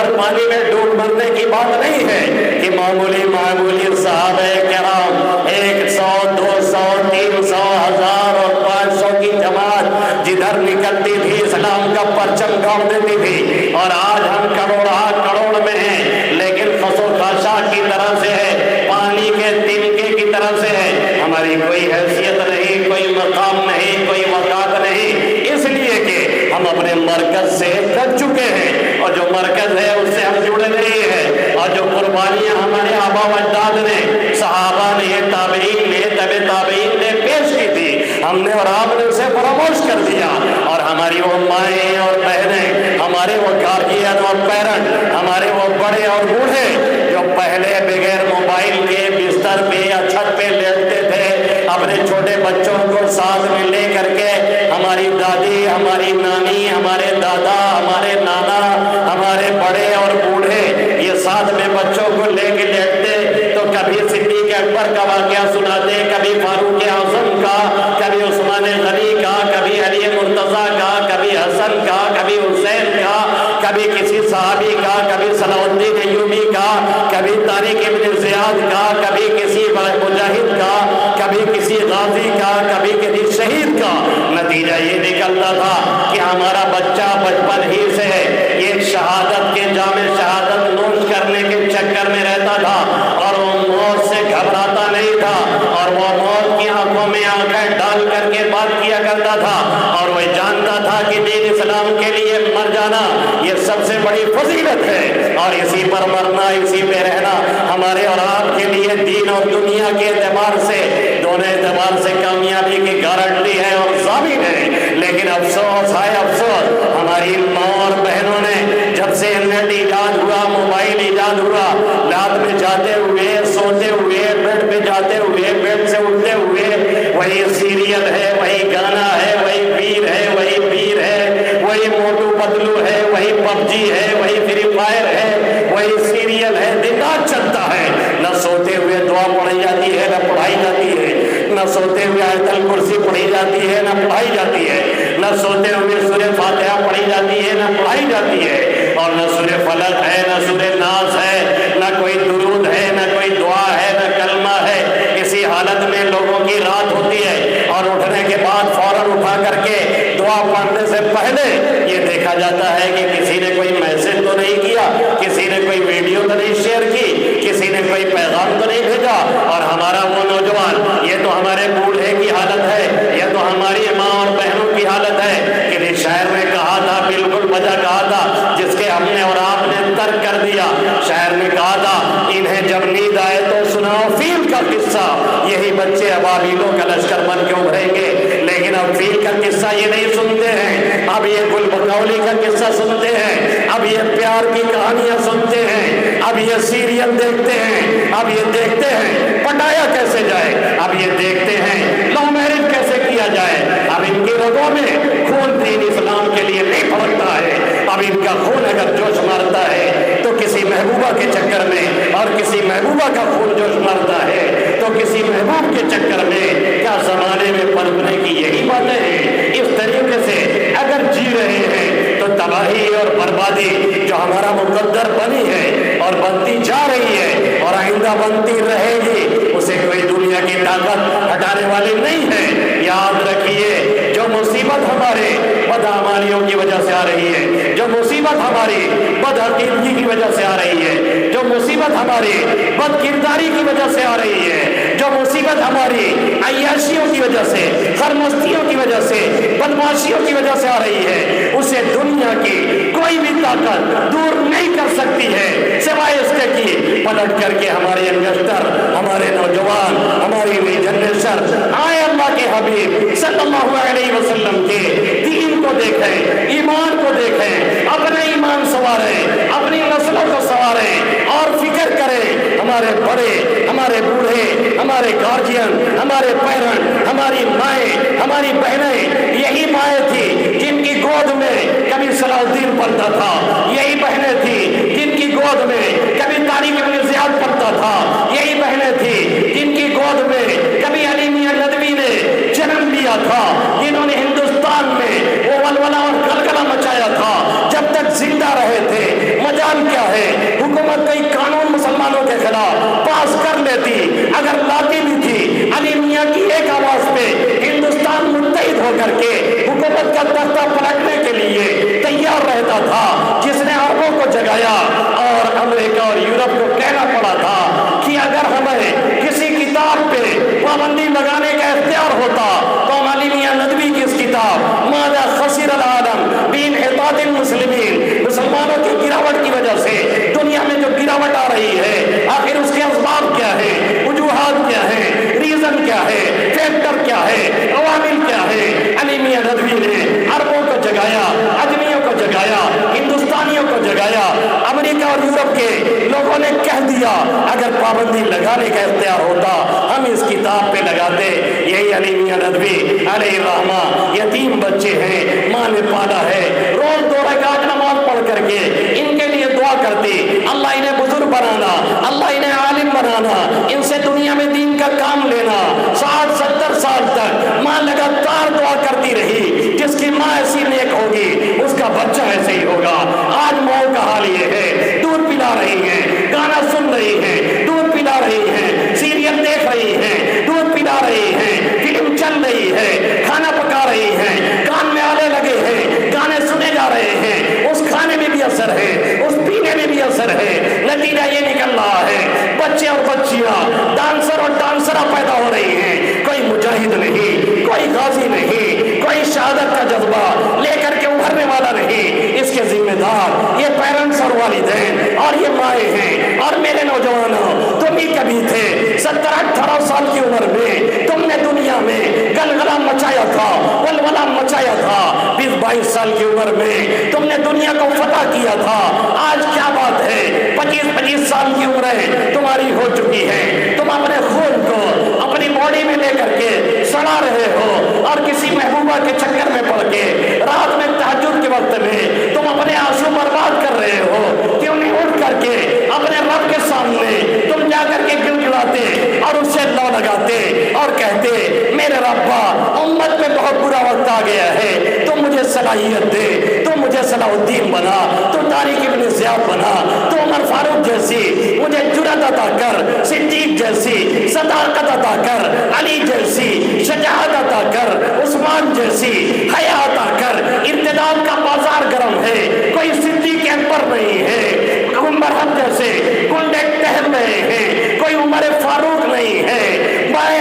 بھر پانی میں ڈوب مرنے کی بات نہیں ہے کہ معمولی صحابہ کرام 100 200 300 1000 اور 500 کی جماعت جدھر نکلتی تھی اسلام کا پرچم گاڑ دیتی تھی، اور آج ہم کروڑ میں ہیں لیکن خس و خاشاک کی طرح سے ہے، پانی کے تنکے کی طرح سے ہے، ہماری کوئی حیثیت نہیں، کوئی مقام نہیں، کوئی وقات نہیں، اس لیے کہ ہم اپنے مرکز سے کٹ چکے ہیں، اور جو مرکز ہے اس سے ہم جڑے نہیں ہیں، اور جو قربانیاں ہمارے آبا و اجداد نے، صحابہ نے، تابعین نے، تبع تابعین نے پیش کی تھی، ہم نے اور آپ نے اسے فراموش کر دیا، اور ہماری وہ مائیں اور بہنیں، ہمارے وہ گارجین اور پیرنٹ، ہمارے وہ بڑے اور بوڑھے جو پہلے بغیر موبائل کے بستر پہ یا چھت پہ لیٹتے تھے، اپنے چھوٹے بچوں کو ساتھ میں لے کر کے، ہماری دادی، ہماری نانی، ہمارے دادا، ہمارے نانا، ہمارے بڑے اور بوڑھے یہ ساتھ میں بچوں کو لے کے لیٹتے تو کبھی صدیق اکبر کا واقعہ سناتے، کبھی فاروق اعظم کا، کبھی عثمان غنی کا، کبھی علی مرتضیٰ کا، کبھی حسن کا، کبھی حسین کا، کبھی کسی صحابی کا، کبھی صلاح الدین ایوبی کا، کبھی طارق ابن زیاد کا، کبھی کسی مجاہد کا، کبھی کسی غازی کا، کبھی کسی شہید کا۔ نتیجہ یہ نکلتا تھا کہ ہمارا بچہ بچپن ہی سے یہ شہادت کے جام شہادت نوش کرنے کے چکر میں رہتا تھا، اور وہ موت سے گھبراتا نہیں تھا، اور وہ موت کی آنکھوں میں آنکھیں ڈال کر کے بات کیا کرتا تھا، اور وہ جانتا تھا کہ دین اسلام کے لیے مر جانا یہ سب سے بڑی فضیلت ہے، اور اسی پر مرنا، اسی پہ رہنا ہمارے اور آپ کے لیے دین اور دنیا کے اعتبار سے، دونوں اعتبار سے کامیابی کی گارنٹی ہے اور ضامن ہے۔ لیکن افسوس ہے افسوس، ہماری ماں اور بہنوں نے جب سے انٹرنیٹ ایجاد ہوا، موبائل ایجاد ہوا، رات میں جاتے ہوئے، سوتے ہوئے، بیڈ پہ جاتے ہوئے، بیڈ سے اٹھتے ہوئے وہی سیریل ہے، وہی گانا ہے، وہی ویر ہے، وہی پیر ہے، وہی موٹو پتلو ہے، وہی پب جی ہے، وہی فری فائر ہے، وہی سیریل ہے، دن رات چلتا ہے۔ نہ سوتے ہوئے دعا پڑھی جاتی ہے، نہ پڑھائی جاتی ہے، نہ سوتے ہوئے آیت الکرسی پڑھی جاتی ہے، نہ پڑھائی جاتی ہے، نہ سوتے ہوئے سورہ فاتحہ پڑھی جاتی ہے، نہ پڑھائی جاتی ہے، اور نہ سورہ فلق ہے، نہ سورہ ناس ہے، نہ کوئی درود ہے، نہ کوئی دعا ہے، نہ کلمہ ہے۔ اسی حالت میں لوگوں کی رات ہوتی ہے، اور اٹھنے کے بعد فوراً اٹھا کر کے دعا پڑھنے سے پہلے یہ دیکھا جاتا ہے کہ کسی نے کوئی میسج تو نہیں کیا، کسی نے کوئی ویڈیو تو نہیں شیئر کی، کسی نے کوئی پیغام تو نہیں بھیجا، اور ہمارا وہ نوجوان، یہ تو ہمارے بوڑھے کی حالت ہے، یہ تو ہماری ماں اور بہنوں کی حالت ہے کہ اس شاعر نے کہا تھا، بالکل بجا کہا تھا، جس کے ہم نے اور آپ نے ترک کر دیا۔ شاعر نے کہا تھا، انہیں جب نیند آئے تو سناؤ فیل کا قصہ، یہی بچے ابابیلوں کا لشکر بن کے ابھریں گے۔ لیکن اب فیل کا قصہ یہ نہیں سنتے ہیں، اب یہ گل بکولی کا قصہ سنتے ہیں، اب یہ پیار کی کہانیاں سنتے ہیں، اب یہ سیریل دیکھتے ہیں، اب یہ دیکھتے ہیں پٹایا کیسے جائے، اب یہ دیکھتے ہیں لو میرج کیسے کیا جائے۔ اب ان کی رگوں میں خون دین اسلام کے لیے نہیں پھڑکتا ہے، اب ان کا خون اگر جوش مارتا ہے تو کسی محبوبہ کے چکر میں، اور کسی محبوبہ کا خون جوش مارتا ہے تو کسی محبوب کے چکر میں۔ کیا زمانے میں پنپنے کی یہی باتیں ہیں؟ اس طریقے سے اگر جی رہے ہیں تو تباہی اور بربادی جو ہمارا مقدر بنی ہے اور بنتی جا رہی ہے اور آئندہ بنتی رہے گی، اسے کوئی دنیا کی طاقت ہٹانے والی نہیں ہے۔ یاد رکھیے، جو مصیبت ہمارے بدعمالیوں کی وجہ سے آ رہی ہے، جو مصیبت ہماری بدعقیدگی کی وجہ سے آ رہی ہے، جو مصیبت ہماری بد کرداری کی وجہ سے آ رہی ہے، جو مصیبت ہماری عیاشیوں کی وجہ سے، سرمستیوں کی وجہ سے، بدماشیوں کی وجہ سے آ رہی ہے، اسے دنیا کی کوئی بھی طاقت دور نہیں کر سکتی ہے، سوائے اس کے کہ پلٹ کر کے ہمارے ینگسٹر، ہمارے نوجوان، ہماری نئی جنریشن آئے اللہ کے حبیب صلی اللہ علیہ وسلم کے دین کو دیکھیں، ایمان کو دیکھیں، اپنا ایمان سنواریں، اپنی نسلوں کو سنواریں، اور فکر کریں ہمارے بڑے، ہمارے بوڑھے، ہمارے گارجین، ہمارے پیرنٹ، ہماری مائیں، ہماری بہنیں، یہی مائیں تھی جن کی گود میں کبھی صلاح الدین پڑھتا تھا، یہی بہنیں تھی جن کی گود میں کبھی طارق ابن زیاد پڑھتا تھا، یہی بہنیں تھی جن کی گود میں کبھی علی میاں ندوی نے جنم لیا تھا، جنہوں نے ہندوستان میں وہ ولولہ اور کلکلہ مچایا تھا۔ جب تک تک زندہ رہے تھے، مجال کیا ہے، حکومت کوئی قانون مسلمانوں کے خلاف پاس کر لیتی، اگر لاتی بھی تھی، علی میاں کی ایک آواز پہ ہندوستان متحد ہو کر کے حکومت کا تختہ پلٹنے کے لیے تیار رہتا تھا، جس نے عربوں کو جگایا اور امریکہ اور یورپ کو کہنا پڑا تھا کہ اگر ہمیں کسی کتاب پہ پابندی لگانے کا اختیار ہوتا تو ہم علی میاں ندوی کی اس کتاب ماذا خسر العالم بانحطاط المسلمین، مسلمانوں کی گراوٹ کی وجہ سے دنیا میں جو گراوٹ آ رہی ہے، آخر اس کے اسباب کیا ہے، وجوہات کیا ہے، ریزن کیا ہے، فیکٹر کیا ہے، عوامل کیا ہے، علی میاں ندوی نے عربوں کو جگایا، اجمیوں کو جگایا، ہندوستانیوں کو جگایا، امریکہ اور یورپ کے لوگوں نے کہہ دیا اگر پابندی لگانے کا اختیار ہوتا ہم اس کتاب پہ لگاتے۔ یہی علی میاں ندوی علیہ الرحمہ یتیم بچے ہیں، ماں نے پالا ہے، روز 2 رکعت نماز پڑھ کر کے ان کے لیے دعا کرتی، اللہ انہیں بزرگ بنانا، اللہ انہیں عالم بنانا، ان سے دنیا میں دین کا کام لینا۔ 60-70 سال تک ماں لگاتار دعا کرتی رہی، جس کی ماں ایسی نیک ہوگی اس کا بچہ ایسے ہی ہوگا۔ آج ماں کا حال یہ ہے، دودھ پلا رہی ہیں، گانا سن رہی ہیں، دودھ پلا رہی ہیں، سیریل دیکھ رہی ہیں، دودھ پلا رہی ہیں، فلم چل رہی ہے، کھانا پکا رہی ہیں، کان میں آلے لگے ہیں، گانے سنے جا رہے ہیں، اس کھانے میں بھی اثر ہے، اس پینے میں بھی اثر ہے، نتیجہ یہ نکل رہا ہے بچے اور بچیاں ڈانسر اور ڈانسرہ پیدا ہو رہی ہیں، کوئی مجاہد نہیں، کوئی غازی نہیں، کوئی شہادت کا جذبہ لے کر کے ابھرنے والا نہیں۔ اس کے ذمہ دار یہ پیرنٹس اور والدین اور یہ مائیں ہیں۔ اور میرے نوجوانوں، تم ہی کبھی تھے 17-18 سال کی عمر میں تم نے دنیا میں گلگلہ مچایا تھا، ولولہ مچایا تھا، 20-22 سال کی عمر میں تم نے دنیا کو فتح کیا تھا۔ آج کیا بات ہے، 25-25 سال کی عمریں تمہاری ہو چکی ہیں، تم اپنے خون کو اپنی باڈی میں لے کر کے سڑا رہے ہو اور کسی محبوبہ کے چکر میں پڑ کے رات میں تہجد کے وقت میں تم اپنے آنسو برباد کر رہے ہو۔ کیوں نہیں اٹھ کر کے اپنے رب کے سامنے تم جا کر کے گڑگڑاتے اور اس سے لو لگاتے اور کہتے میرے ربا امت میں بہت برا وقت آ گیا ہے، تو مجھے صلاحیت دے، تو مجھے صلاح الدین بنا، تو طارق ابن زیاد بنا، تو عمر فاروق جیسی مجھے جرأت عطا کر، صدیق جیسی صداقت عطا کر، علی جیسی شجاعت عطا کر، عثمان جیسی حیا عطا کر۔ ارتداد کا بازار گرم ہے، کوئی صدیق اکبر نہیں ہے، عمر حق جیسے گنڈے ٹہل رہے ہیں، کوئی عمر فاروق نہیں ہے۔ مائیں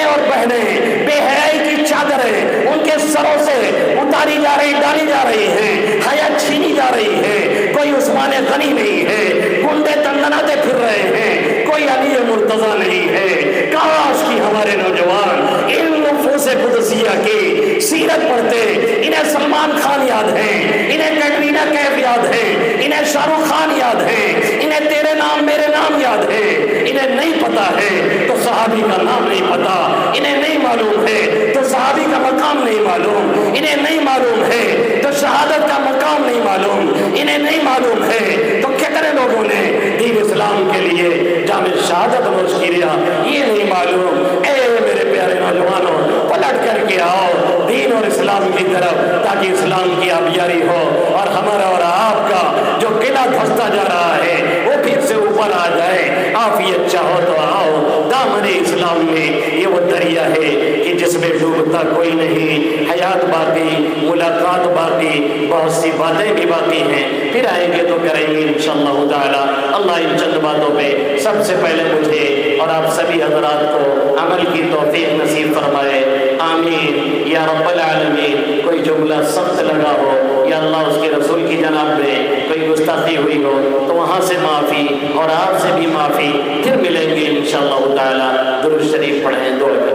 اور بہنیں بے حیائی کی چادریں ان کے سروں سے اتاری جا رہی، ڈالی جا رہی ہیں، حیا چھینی جا رہی ہے۔ کوئی عثمان غنی نہیں ہے، گنڈے تنگناتے پھر رہے ہیں، کوئی علی مرتضیٰ نہیں ہے۔ کاش کی ہمارے نوجوان ان نفوس قدسیہ کی سیرت پڑھتے، انہیں سلمان خان یاد ہیں، انہیں کیٹرینہ کیف یاد ہیں، انہیں شاہ رخ خان یاد ہیں، انہیں تیرے نام میرے نام یاد ہے۔ انہیں نہیں پتا ہے تو صحابی کا نام نہیں پتا، انہیں نہیں معلوم ہے تو صحابی کا مقام نہیں معلوم، انہیں نہیں معلوم ہے تو شہادت کا مقام نہیں معلوم، انہیں نہیں معلوم ہے تو کتنے لوگوں نے دین اسلام کے لیے جامع شہادت نوش کیا، یہ نہیں معلوم۔ اے میرے پیارے نوجوانوں، پلٹ کر کے آؤ دین اور اسلام کی طرف، تاکہ اسلام کی آبیاری ہو اور ہمارا اور آپ کا جو قلعہ دھستا جا رہا ہے وہ پھر سے اوپر آ جائے۔ عافیت چاہو تو آؤ، دامن اسلام میں یہ وہ دریا ہے کہ جس میں ڈوبتا کوئی نہیں، حیات باقی، ملاقات باقی، بہت سی باتیں بھی باقی ہیں، پھر آئیں گے تو کریں گے انشاءاللہ تعالی۔ اللہ ان چند باتوں پہ سب سے پہلے مجھے اور آپ سبھی حضرات کو عمل کی توفیق نصیب فرمائے، آمین یا رب العالمین۔ کوئی جملہ سخت لگا ہو یا اللہ اس کے رسول کی جناب میں کوئی گستاخی ہوئی ہو تو وہاں سے معافی اور آپ سے بھی معافی، پھر ملیں گے انشاءاللہ تعالی۔ درود شریف پڑھیں، دعا کریں۔